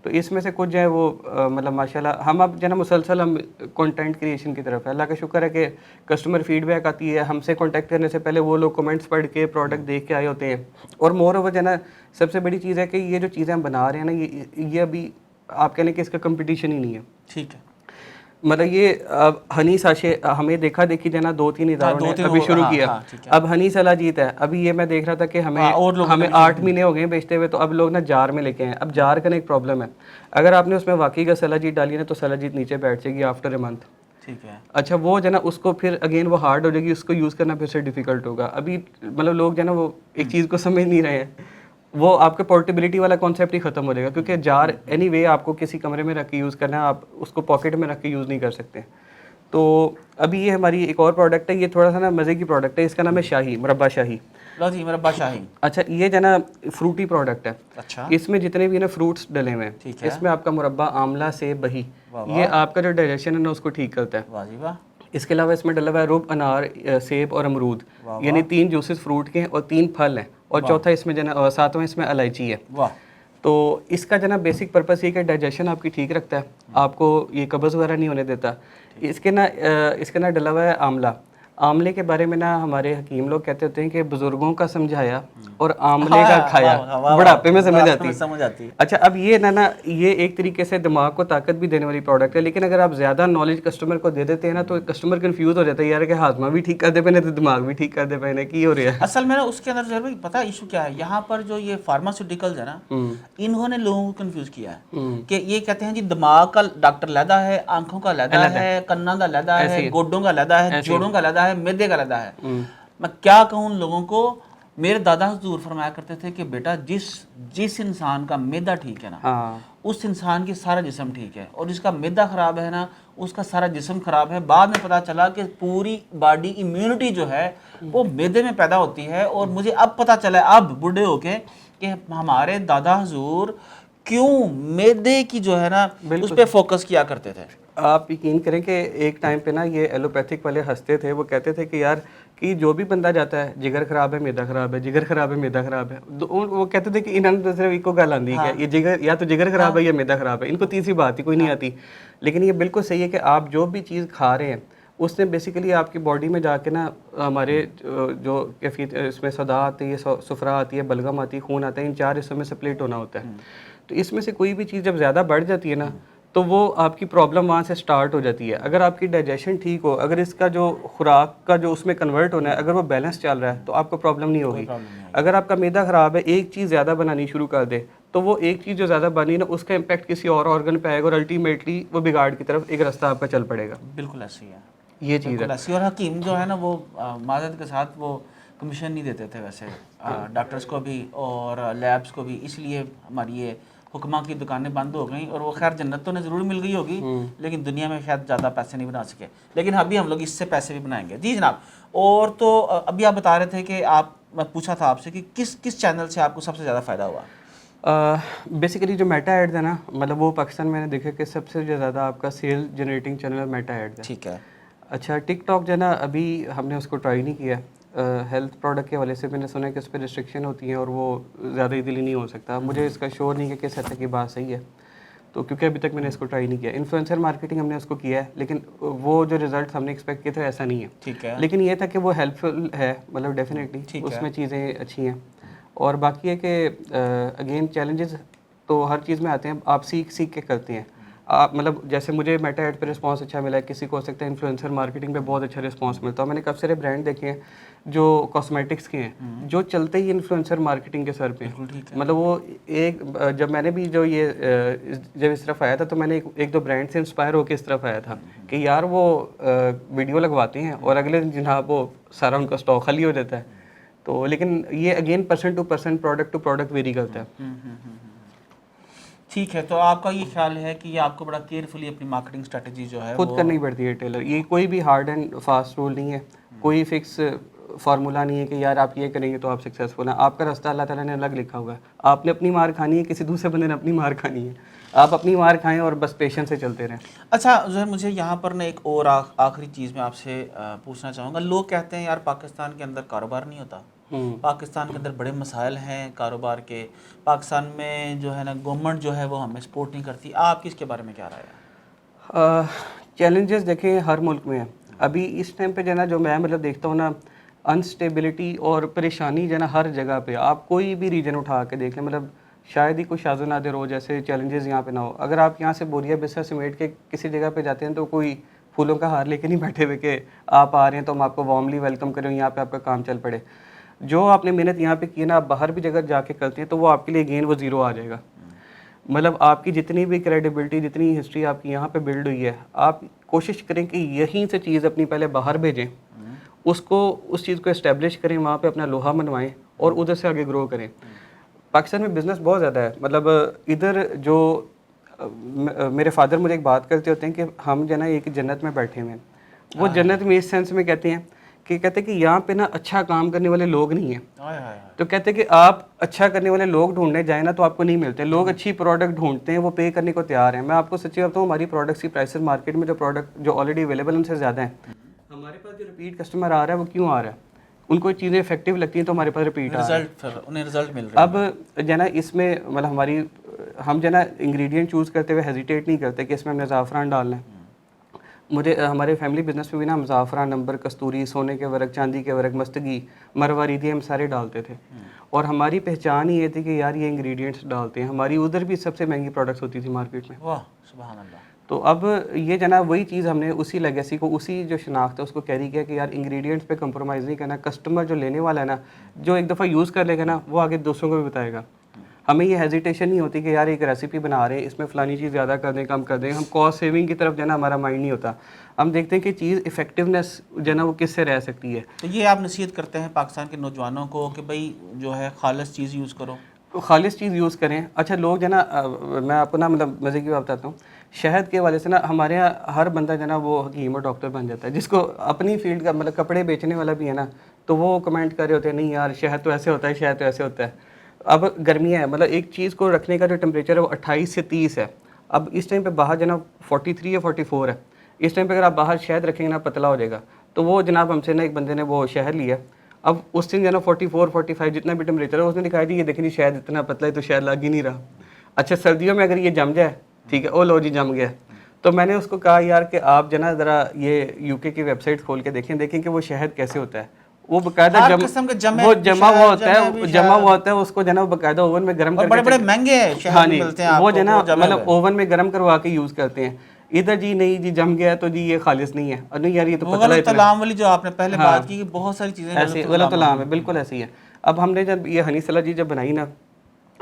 تو اس میں سے کچھ جو ہے وہ مطلب ماشاءاللہ ہم اب جو ہے نا مسلسل ہم کنٹینٹ کریشن کی طرف ہے. اللہ کا شکر ہے کہ کسٹمر فیڈ بیک آتی ہے, ہم سے کانٹیکٹ کرنے سے پہلے وہ لوگ کمنٹس پڑھ کے پروڈکٹ دیکھ کے آئے ہوتے ہیں. اور مور اوور جو ہے نا سب سے بڑی چیز ہے کہ یہ جو چیزیں ہم بنا رہے ہیں نا, یہ ابھی آپ کہہ لیں کہ اس کا کمپٹیشن ہی نہیں ہے. ٹھیک ہے, مطلب یہ اب ہنی ساشے ہمیں دیکھا دیکھی جو ہے نا 2-3 اداروں نے ابھی شروع کیا. اب ہنی سلا جیت ہے, ابھی یہ میں دیکھ رہا تھا کہ ہمیں 8 مہینے ہو گئے بیچتے ہوئے, تو اب لوگ نا جار میں لے کے ہیں. اب جار کا ایک پرابلم ہے, اگر آپ نے اس میں واقعی کا سلا جیت ڈالی نا تو سلا جیت نیچے بیٹھ جائے گی آفٹر اے منتھ. ٹھیک ہے, اچھا وہ جو ہے نا اس کو پھر اگین وہ ہارڈ ہو جائے گی, اس کو یوز کرنا پھر سے ڈیفیکلٹ ہوگا. ابھی مطلب لوگ جو ہے نا وہ ایک چیز کو سمجھ نہیں رہے ہیں, وہ آپ کے پورٹیبلٹی والا کانسیپٹ ہی ختم ہو جائے گا, کیونکہ جار اینی وے آپ کو کسی کمرے میں رکھ کے یوز کرنا ہے, آپ اس کو پاکٹ میں رکھ کے یوز نہیں کر سکتے. تو ابھی یہ ہماری ایک اور پروڈکٹ ہے, یہ تھوڑا سا نا مزے کی پروڈکٹ ہے, اس کا نام ہے شاہی, مربع شاہی. لو جی, مربع شاہی. اچھا یہ جو ہے نا فروٹی پروڈکٹ ہے. اچھا, اس میں جتنے بھی نا فروٹس ڈلے ہوئے ہیں, اس میں آپ کا مربع, آملہ, سیب, بہی, یہ آپ کا جو ڈائجیشن ہے نا اس کو ٹھیک کرتا ہے. واہ جی واہ. اس کے علاوہ اس میں ڈلا ہوا ہے رب, انار, سیب اور امرود, یعنی 3 جوسز فروٹ کے ہیں اور 3 پھل ہیں, اور چوتھا اس میں جو ہے نا 7واں اس میں الائچی ہے. واہ. تو اس کا جو ہے نا بیسک پرپس یہ کہ ڈائجیشن آپ کی ٹھیک رکھتا ہے, آپ کو یہ قبض وغیرہ نہیں ہونے دیتا. اس کے نا ڈلا ہوا ہے آملہ. آملے کے بارے میں نا ہمارے حکیم لوگ کہتے ہوتے ہیں کہ بزرگوں کا سمجھایا اور آملے کا کھایا بڑھاپے میں سمجھ آتی ہے. اچھا اب یہ نا یہ ایک طریقے سے دماغ کو طاقت بھی دینے والی پروڈکٹ ہے, لیکن اگر آپ زیادہ نالج کسٹمر کو دے دیتے ہیں نا تو کسٹمر کنفیوز ہو جاتا ہے, یار کہ ہاضمہ بھی ٹھیک کر دے پہنے تو دماغ بھی ٹھیک کر دے پہنے, کی ہو رہا ہے. اصل میں نا اس کے اندر جو ہے پتہ ایشو کیا ہے, یہاں پر جو یہ فارماسیوٹیکلز ہے نا, انہوں نے لوگوں کو کنفیوز کیا ہے کہ یہ کہتے ہیں جی دماغ کا ڈاکٹر علیحدہ ہے, آنکھوں کا علیحدہ ہے, کناں کا علیحدہ ہے, گوڈوں کا علیحدہ ہے, جوڑوں کا علیحدہ ہے, معدے کا علیحدہ ہے. میں کیا کہوں لوگوں کو, میرے دادا حضور فرمایا کرتے تھے کہ بیٹا جس انسان کا معدہ ٹھیک ہے نا, اس انسان کی سارا جسم ٹھیک ہے, اور جس کا معدہ خراب ہے نا اس کا سارا جسم خراب ہے. بعد میں پتہ چلا کہ پوری باڈی امیونٹی جو ہے وہ معدے میں پیدا ہوتی ہے. اور مجھے اب پتہ چلا اب بوڑھے ہو کے کہ ہمارے دادا حضور کیوں معدے کی جو ہے نا اس پہ فوکس کیا کرتے تھے. آپ یقین کریں کہ ایک ٹائم پہ نا یہ ایلوپیتھک والے ہنستے تھے, وہ کہتے تھے کہ یار کہ جو بھی بندہ جاتا ہے جگر خراب ہے معدہ خراب ہے, جگر خراب ہے معدہ خراب ہے, وہ کہتے تھے کہ انہوں نے صرف ایک کو گل آندی ہے, یہ جگر یا تو جگر خراب ہے یا معدہ خراب ہے, ان کو تیسری بات ہی کوئی نہیں آتی. لیکن یہ بالکل صحیح ہے کہ آپ جو بھی چیز کھا رہے ہیں اس نے بیسیکلی آپ کی باڈی میں جا کے نا ہمارے جو کیفیت اس میں صدا آتی ہے, صفرا آتی ہے, بلغم آتی ہے, خون آتا ہے, ان 4 حصوں میں سپلٹ ہونا ہوتا ہے. تو اس میں سے کوئی بھی چیز جب زیادہ بڑھ جاتی ہے نا تو وہ آپ کی پرابلم وہاں سے سٹارٹ ہو جاتی ہے. اگر آپ کی ڈائجیشن ٹھیک ہو, اگر اس کا جو خوراک کا جو اس میں کنورٹ ہونا ہے اگر وہ بیلنس چل رہا ہے تو آپ کو پرابلم نہیں ہوگی. اگر آپ کا معدہ خراب ہے, ایک چیز زیادہ بنانی شروع کر دے تو وہ ایک چیز جو زیادہ بنی نا اس کا امپیکٹ کسی اور آرگن پہ آئے گا, اور الٹیمیٹلی وہ بگاڑ کی طرف ایک راستہ آپ کا چل پڑے گا. بالکل ایسی ہے یہ چیز ہے. اور حکیم جو ہے نا وہ معذرت کے ساتھ وہ کمیشن نہیں دیتے تھے ویسے ڈاکٹرز کو بھی اور لیبس کو بھی, اس لیے ہماری یہ حکمہ کی دکانیں بند ہو گئیں. اور وہ خیر جنت تو نے ضرور مل گئی ہوگی, لیکن دنیا میں شاید زیادہ پیسے نہیں بنا سکے, لیکن ابھی ہم لوگ اس سے پیسے بھی بنائیں گے. جی جناب. اور تو ابھی آپ بتا رہے تھے کہ میں پوچھا تھا آپ سے کہ کس چینل سے آپ کو سب سے زیادہ فائدہ ہوا؟ بیسیکلی جو میٹا ایڈز ہے نا, مطلب وہ پاکستان میں نے دیکھا کہ سب سے زیادہ آپ کا sale generating channel Meta ads ہے. ٹھیک ہے. اچھا ٹک ٹاک جو ہے نا ابھی ہم نے اس کو ٹرائی نہیں کیا. ہیلتھ پروڈکٹ کے حوالے سے میں نے سنا ہے کہ اس پہ ریسٹرکشن ہوتی ہیں اور وہ زیادہ ایزیلی نہیں ہو سکتا. مجھے اس کا شور نہیں کہ کس حد تک یہ بات صحیح ہے, تو کیونکہ ابھی تک میں نے اس کو ٹرائی نہیں کیا. انفلوئنسر مارکیٹنگ ہم نے اس کو کیا ہے, لیکن وہ جو رزلٹ ہم نے ایکسپیکٹ کیے تھے ایسا نہیں ہے. ٹھیک ہے. لیکن یہ تھا کہ وہ ہیلپ فل ہے, مطلب ڈیفینیٹلی اس میں چیزیں اچھی ہیں. اور باقی ہے کہ اگین چیلنجز تو ہر چیز میں آتے ہیں, آپ سیکھ کے کرتے ہیں. آپ مطلب جیسے مجھے میٹا ایڈ پہ رسپانس اچھا ملا ہے, کسی کو ہو سکتا ہے انفلوئنسر مارکیٹنگ پہ بہت اچھا رسپانس ملتا ہے. میں نے کافی سارے برانڈ دیکھے ہیں جو کاسمیٹکس کے ہیں جو چلتے ہی انفلوئنسر مارکیٹنگ کے سر پہ. مطلب وہ ایک جب میں نے بھی جو یہ جب اس طرف آیا تھا تو میں نے ایک دو برانڈ سے انسپائر ہو کے اس طرف آیا تھا کہ یار وہ ویڈیو لگواتے ہیں اور اگلے دن جناب وہ سارا ان کا اسٹاک خالی ہو جاتا ہے. تو لیکن یہ again person to person, product to product vary کرتا ہے. ٹھیک ہے، تو آپ کا یہ خیال ہے کہ یہ آپ کو بڑا کیئرفلی اپنی مارکیٹنگ اسٹریٹجی جو ہے خود کرنی پڑتی ہے ٹیلر. یہ کوئی بھی ہارڈ اینڈ فاسٹ رول نہیں ہے, کوئی فکس فارمولا نہیں ہے کہ یار آپ یہ کریں گے تو آپ سکسیزفل ہیں. آپ کا راستہ اللہ تعالیٰ نے الگ لکھا ہوا ہے. آپ نے اپنی مار کھانی ہے, کسی دوسرے بندے نے اپنی مار کھانی ہے. آپ اپنی مار کھائیں اور بس پیشنس سے چلتے رہیں. اچھا ظہر, مجھے یہاں پر نا ایک اور آخری چیز میں آپ سے پوچھنا چاہوں گا. لوگ کہتے ہیں یار پاکستان کے اندر کاروبار نہیں ہوتا, پاکستان کے اندر بڑے مسائل ہیں کاروبار کے, پاکستان میں جو ہے نا گورنمنٹ جو ہے وہ ہمیں سپورٹ نہیں کرتی. آپ کی اس کے بارے میں کیا رائے ہے؟ چیلنجز دیکھیں ہر ملک میں ہیں. ابھی اس ٹائم پہ جو ہے نا, جو میں مطلب دیکھتا ہوں نا, انسٹیبلٹی اور پریشانی جو ہے نا ہر جگہ پہ. آپ کوئی بھی ریجن اٹھا کے دیکھ لیں, مطلب شاید ہی کوئی شاذ و نادر ہو جیسے چیلنجز یہاں پہ نہ ہو. اگر آپ یہاں سے بوریا بستر سمیٹ کے کسی جگہ پہ جاتے ہیں تو کوئی پھولوں کا ہار لے کے نہیں بیٹھے ہوئے کہ آپ آ رہے ہیں تو ہم آپ کو وارملی ویلکم کریں, یہاں پہ آپ کا کام چل پڑے. جو آپ نے محنت یہاں پہ کی نا, آپ باہر بھی جگہ جا کے کرتے ہیں تو وہ آپ کے لیے اگین وہ زیرو آ جائے گا. مطلب آپ کی جتنی بھی کریڈیبلٹی, جتنی ہسٹری آپ کی یہاں پہ بلڈ ہوئی ہے, آپ کوشش کریں کہ یہیں سے چیز اپنی پہلے باہر بھیجیں, اس چیز کو اسٹیبلش کریں, وہاں پہ اپنا لوہا منوائیں اور ادھر سے آگے گرو کریں. پاکستان میں بزنس بہت زیادہ ہے. مطلب ادھر جو میرے فادر مجھے ایک بات کرتے ہوتے ہیں کہ ہم جو ہے نا ایک جنت میں بیٹھے ہوئے ہیں. وہ جنت میں اس سینس میں کہتے ہیں کہ یہاں پہ نا اچھا کام کرنے والے لوگ نہیں ہیں. تو کہتے ہیں کہ آپ اچھا کرنے والے لوگ ڈھونڈنے جائیں نا تو آپ کو نہیں ملتے. لوگ اچھی پروڈکٹ ڈھونڈتے ہیں, وہ پے کرنے کو تیار ہیں. میں آپ کو سچی بتاؤں, ہماری پروڈکٹس کی پرائسز مارکیٹ میں جو پروڈکٹ جو آلریڈی اویلیبل ان سے زیادہ ہیں. ہمارے پاس جو ریپیٹ کسٹمر آ رہا ہے وہ کیوں آ رہا ہے؟ ان کو چیزیں افیکٹو لگتی ہیں تو ہمارے پاس ریپیٹ آ رہا ہے, انہیں رزلٹ مل رہا ہے. اب جو ہے نا اس میں مطلب ہم جو ہے نا انگریڈینٹ چوز کرتے ہوئے ہیزیٹیٹ نہیں کرتے کہ اس میں ہم نے زعفران ڈالنا ہے. ہمارے فیملی بزنس میں بھی نا ہم زعفران, عنبر, کستوری, سونے کے ورق, چاندی کے ورق, مستگی, مرواریدی, ہم سارے ڈالتے تھے. اور ہماری پہچان ہی یہ تھی کہ یار یہ انگریڈینٹس ڈالتے ہیں. ہماری ادھر بھی سب سے مہنگی پروڈکٹس ہوتی تھی مارکیٹ میں. واہ سبحان اللہ. تو اب یہ جو ہے نا وہی چیز ہم نے اسی لیگیسی کو, اسی جو شناخت ہے اس کو کیری کیا کہ یار انگریڈینٹس پہ کمپرومائز نہیں کرنا. کسٹمر جو لینے والا ہے نا, جو ایک دفعہ یوز کر لے گا نا, وہ آگے دوسروں کو بھی بتائے گا. ہمیں یہ ہیزیٹیشن نہیں ہوتی کہ یار ایک ریسیپی بنا رہے ہیں, اس میں فلانی چیز زیادہ کر دیں, کم کر دیں. ہم کاسٹ سیونگ کی طرف جو ہے نا ہمارا مائنڈ نہیں ہوتا. ہم دیکھتے ہیں کہ چیز افیکٹونیس جو ہے نا وہ کس سے رہ سکتی ہے. تو یہ آپ نصیحت کرتے ہیں پاکستان کے نوجوانوں کو کہ بھائی جو ہے خالص چیز یوز کرو, خالص چیز یوز کریں. اچھا لوگ جو ہے نا, میں آپ کو نا مطلب مزے کی بات بتاتا ہوں, شہد کے والے سے نا ہمارے یہاں ہر بندہ جو ہے نا وہ حکیم اور ڈاکٹر بن جاتا ہے. جس کو اپنی فیلڈ کا مطلب کپڑے بیچنے والا بھی ہے نا, تو وہ کمنٹ کر رہے ہوتے ہیں نہیں یار شہد تو ایسے ہوتا ہے, شہد تو ایسے ہوتا ہے. اب گرمیاں ہیں, مطلب ایک چیز کو رکھنے کا جو ٹمپریچر ہے وہ 28 سے 30 ہے. اب اس ٹائم پہ باہر جو ہے نا 43 یا 44 ہے. اس ٹائم پہ اگر آپ باہر شہد رکھیں گے نا پتلا ہو جائے گا. تو وہ جناب ہم سے نا ایک بندے نے وہ شہد لیا. اب اس دن جو ہے نا 44 45 جتنا بھی ٹمپریچر ہے, اس نے دکھایا جی یہ دیکھیں شہد اتنا پتلا ہے تو شہد لگ ہی نہیں رہا. اچھا سردیوں میں اگر یہ جم جائے, ٹھیک ہے, او لو جی جم گیا. تو میں نے اس کو کہا یار کہ آپ جو ہے نا ذرا یہ UK کی ویب سائٹ کھول کے دیکھیں کہ وہ شہد کیسے ہوتا ہے. وہ باقاعدہ وہ جمع ہوا ہوتا ہے, اس کو جو ہے نا باقاعدہ اوون میں گرم کر کے, بڑے بڑے مہنگے ہاں جی, وہ جو ہے نا مطلب اوون میں گرم کروا کے یوز کرتے ہیں. ادھر جی نہیں جی جم گیا تو جی یہ خالص نہیں ہے, اور نہیں یار یہ تو پتلا ہے. غلط والی جو آپ نے پہلے بات کی کہ بہت ساری چیزیں ایسے غلط علام ہے, بالکل ایسی ہے. اب ہم نے جب یہ ہنی سلا جی جب بنائی نا,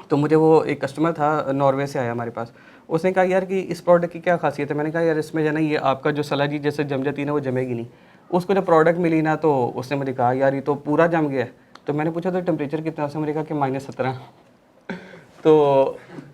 تو مجھے وہ ایک کسٹمر تھا ناروے سے آیا ہمارے پاس. اس نے کہا یار کہ اس پروڈکٹ کی کیا خاصیت ہے. میں نے کہا یار اس میں جو ہے نا یہ آپ کا جو سلا جی جیسے جم جاتی ہے نا وہ جمے گی نہیں. اس کو جب پروڈکٹ ملی نا تو اس نے مجھے کہا یار یہ تو پورا جم گیا ہے. تو میں نے پوچھا تو ٹمپریچر کتنا, سے مجھے کہا کہ -17. تو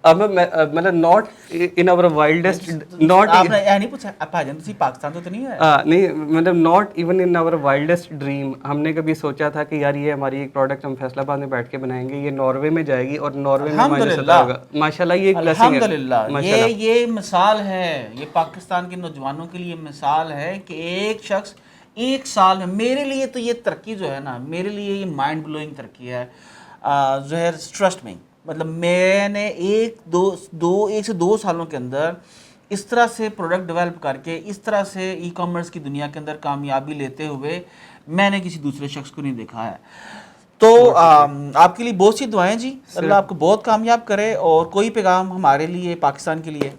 اب مطلب ناٹ ان آور وائلڈسٹ, ناٹ آپ نے نہیں پوچھا بھاجن تسی پاکستان تو نہیں ہے, نہیں مطلب not even in our wildest dream. ہم نے کبھی سوچا تھا کہ یار یہ ہماری ایک پروڈکٹ ہم فیصل آباد میں بیٹھ کے بنائیں گے, یہ ناروے میں جائے گی اور ناروے میں -17 ہوگا. ماشاءاللہ یہ ایک بلیسنگ ہے. الحمدللہ یہ مثال ہے, یہ پاکستان کے نوجوانوں کے لیے مثال ہے کہ ایک شخص ایک سال میں, میرے لیے تو یہ ترقی جو ہے نا, میرے لیے یہ مائنڈ بلوئنگ ترقی ہے ظہر. ٹرسٹ میں مطلب میں نے ایک سے دو سالوں کے اندر اس طرح سے پروڈکٹ ڈیولپ کر کے, اس طرح سے ای کامرس کی دنیا کے اندر کامیابی لیتے ہوئے میں نے کسی دوسرے شخص کو نہیں دیکھا ہے. تو آپ کے لیے بہت سی دعائیں جی, اللہ آپ کو بہت کامیاب کرے. اور کوئی پیغام ہمارے لیے پاکستان کے لیے؟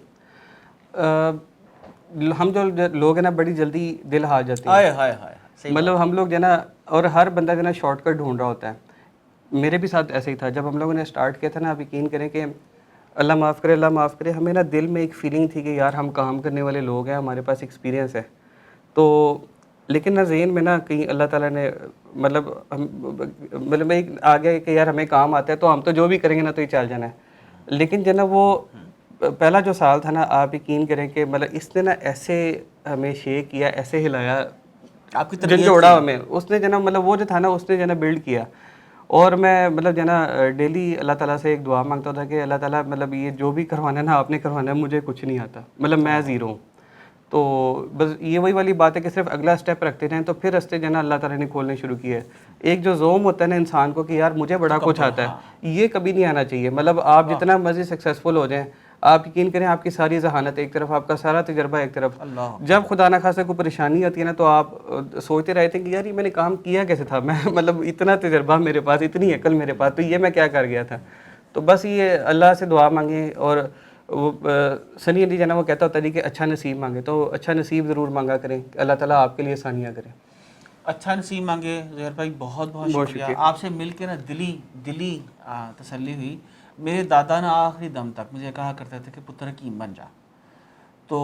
ہم جو لوگ ہیں نا بڑی جلدی دل ہار جاتے ہیں. مطلب ہم لوگ جو ہے نا, اور ہر بندہ جو ہے نا شارٹ کٹ ڈھونڈ رہا ہوتا ہے. میرے بھی ساتھ ایسے ہی تھا. جب ہم لوگوں نے اسٹارٹ کیا تھا نا, آپ یقین کریں کہ اللہ معاف کرے, اللہ معاف کرے, ہمیں نا دل میں ایک فیلنگ تھی کہ یار ہم کام کرنے والے لوگ ہیں, ہمارے پاس ایکسپیرینس ہے. تو لیکن نا ذہن میں نا کہیں اللہ تعالیٰ نے مطلب ایک آ گیا کہ یار ہمیں کام آتا ہے تو ہم تو جو بھی کریں گے نا تو یہ چل جانا ہے. لیکن جو ہے نا وہ پہلا جو سال تھا نا آپ یقین کریں کہ مطلب اس نے نا ایسے ہمیں شیک کیا, ایسے ہلایا, آپ کی تربیت جھنجھوڑا ہمیں اس نے جو نا مطلب وہ جو تھا نا اس نے جو نا بلڈ کیا. اور میں مطلب جو نا ڈیلی اللہ تعالیٰ سے ایک دعا مانگتا تھا کہ اللہ تعالیٰ مطلب یہ جو بھی کروانا ہے نا آپ نے کروانا ہے, مجھے کچھ نہیں آتا, مطلب میں زیرو ہوں. تو بس یہ وہی والی بات ہے کہ صرف اگلا اسٹیپ رکھتے رہیں تو پھر راستے جو ہے نا اللہ تعالیٰ نے کھولنے شروع کیے. ایک جو زوم ہوتا ہے نا انسان کو کہ یار مجھے بڑا کچھ آتا ہے, یہ کبھی نہیں آنا چاہیے. مطلب آپ جتنا مرضی سکسیزفل ہو جائیں, آپ یقین کریں آپ کی ساری ذہانت ایک طرف, آپ کا سارا تجربہ ایک طرف, جب خدا نہ خاصہ کوئی پریشانی آتی ہے نا تو آپ سوچتے رہتے ہیں کہ یار یہ میں نے کام کیا کیسے تھا, میں مطلب اتنا تجربہ میرے پاس, اتنی عقل میرے پاس, تو یہ میں کیا کر گیا تھا. تو بس یہ اللہ سے دعا مانگیں. اور وہ سنی علی جانا وہ کہتا ہوتا ہے کہ اچھا نصیب مانگے, تو اچھا نصیب ضرور مانگا کریں, اللہ تعالیٰ آپ کے لیے آسانیاں کریں. اچھا نصیب مانگے. زہر بھائی بہت بہت شکریہ. آپ سے مل کے نا دلی تسلی ہوئی. میرے دادا نا آخری دم تک مجھے کہا کرتے تھے کہ پتر حکیم بن جا. تو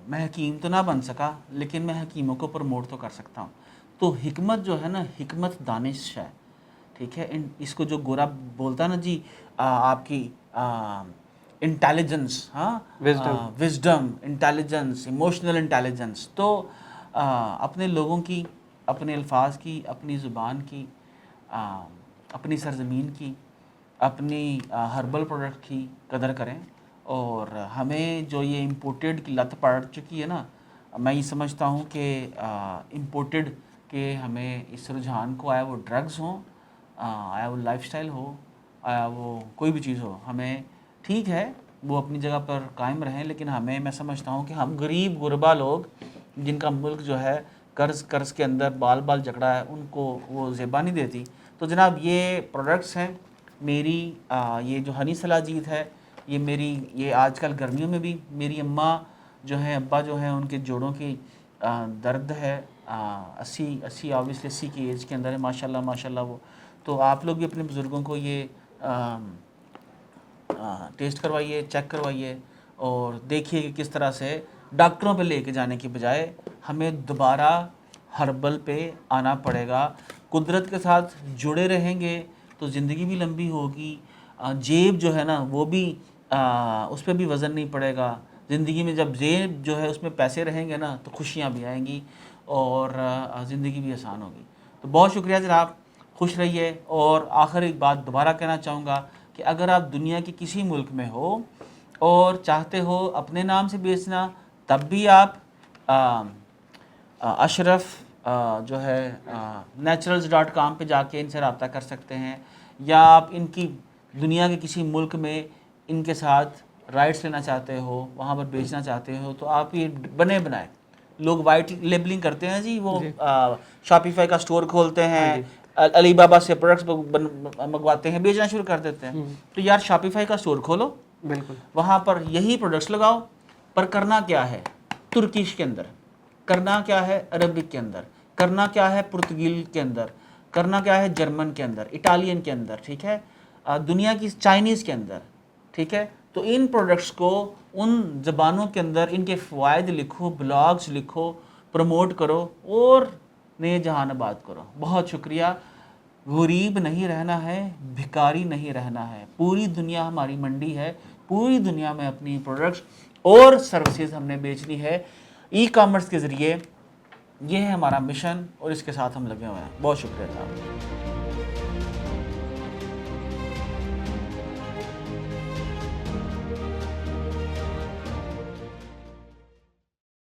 میں حکیم تو نہ بن سکا لیکن میں حکیموں کو پروموٹ تو کر سکتا ہوں. تو حکمت جو ہے نا, حکمت دانش ہے, ٹھیک ہے. اس کو جو گورا بولتا نا جی آپ کی انٹیلیجنس, ہاں وزڈم, انٹیلیجنس, ایموشنل انٹیلیجنس. تو اپنے لوگوں کی, اپنے الفاظ کی, اپنی زبان کی, اپنی سرزمین کی, اپنی ہربل پروڈکٹ کی قدر کریں. اور ہمیں جو یہ امپورٹیڈ کی لت پڑ چکی ہے نا, میں یہ سمجھتا ہوں کہ امپورٹیڈ کہ ہمیں اس رجحان کو, آیا وہ ڈرگز ہوں, آیا وہ لائف سٹائل ہو, آیا وہ کوئی بھی چیز ہو, ہمیں ٹھیک ہے وہ اپنی جگہ پر قائم رہیں, لیکن ہمیں, میں سمجھتا ہوں کہ ہم غریب غربا لوگ جن کا ملک جو ہے قرض کے اندر بال جکڑا ہے, ان کو وہ زیبا نہیں دیتی. تو جناب یہ پروڈکٹس ہیں میری, یہ جو ہنی سلاجید ہے یہ میری, یہ آج کل گرمیوں میں بھی میری اماں جو ہیں, ابا جو ہیں, ان کے جوڑوں کی درد ہے, 80 آبویسلی 80 کی ایج کے اندر ہے ماشاءاللہ وہ. تو آپ لوگ بھی اپنے بزرگوں کو یہ ٹیسٹ کروائیے, چیک کروائیے, اور دیکھیے کہ کس طرح سے ڈاکٹروں پہ لے کے جانے کی بجائے ہمیں دوبارہ ہربل پہ آنا پڑے گا. قدرت کے ساتھ جڑے رہیں گے تو زندگی بھی لمبی ہوگی, جیب جو ہے نا وہ بھی, اس پہ بھی وزن نہیں پڑے گا. زندگی میں جب جیب جو ہے اس میں پیسے رہیں گے نا تو خوشیاں بھی آئیں گی اور زندگی بھی آسان ہوگی. تو بہت شکریہ جناب, خوش رہیے. اور آخر ایک بات دوبارہ کہنا چاہوں گا کہ اگر آپ دنیا کے کسی ملک میں ہو اور چاہتے ہو اپنے نام سے بیچنا, تب بھی آپ اشرف جو ہے naturals.com پہ جا کے ان سے رابطہ کر سکتے ہیں, یا آپ ان کی دنیا کے کسی ملک میں ان کے ساتھ رائٹس لینا چاہتے ہو, وہاں پر بیچنا چاہتے ہو, تو آپ یہ بنائے. لوگ وائٹ لیبلنگ کرتے ہیں جی, وہ شاپیفائی کا سٹور کھولتے ہیں, علی بابا سے پروڈکٹس منگواتے ہیں, بیچنا شروع کر دیتے ہیں. تو یار شاپیفائی کا سٹور کھولو, بالکل وہاں پر یہی پروڈکٹس لگاؤ. پر کرنا کیا ہے ترکیش کے اندر, کرنا کیا ہے عربک کے اندر, کرنا کیا ہے پرتگال کے اندر, کرنا کیا ہے جرمن کے اندر, اٹالین کے اندر, ٹھیک ہے, دنیا کی چائنیز کے اندر, ٹھیک ہے. تو ان پروڈکٹس کو ان زبانوں کے اندر ان کے فوائد لکھو, بلاگز لکھو, پروموٹ کرو اور نئے جہان آباد کرو. بہت شکریہ. غریب نہیں رہنا ہے, بھکاری نہیں رہنا ہے. پوری دنیا ہماری منڈی ہے, پوری دنیا میں اپنی پروڈکٹس اور سروسز ہم نے بیچنی ہے ای کامرس کے ذریعے. یہ ہے ہمارا مشن اور اس کے ساتھ ہم لگے ہوئے ہیں. بہت شکریہ صاحب.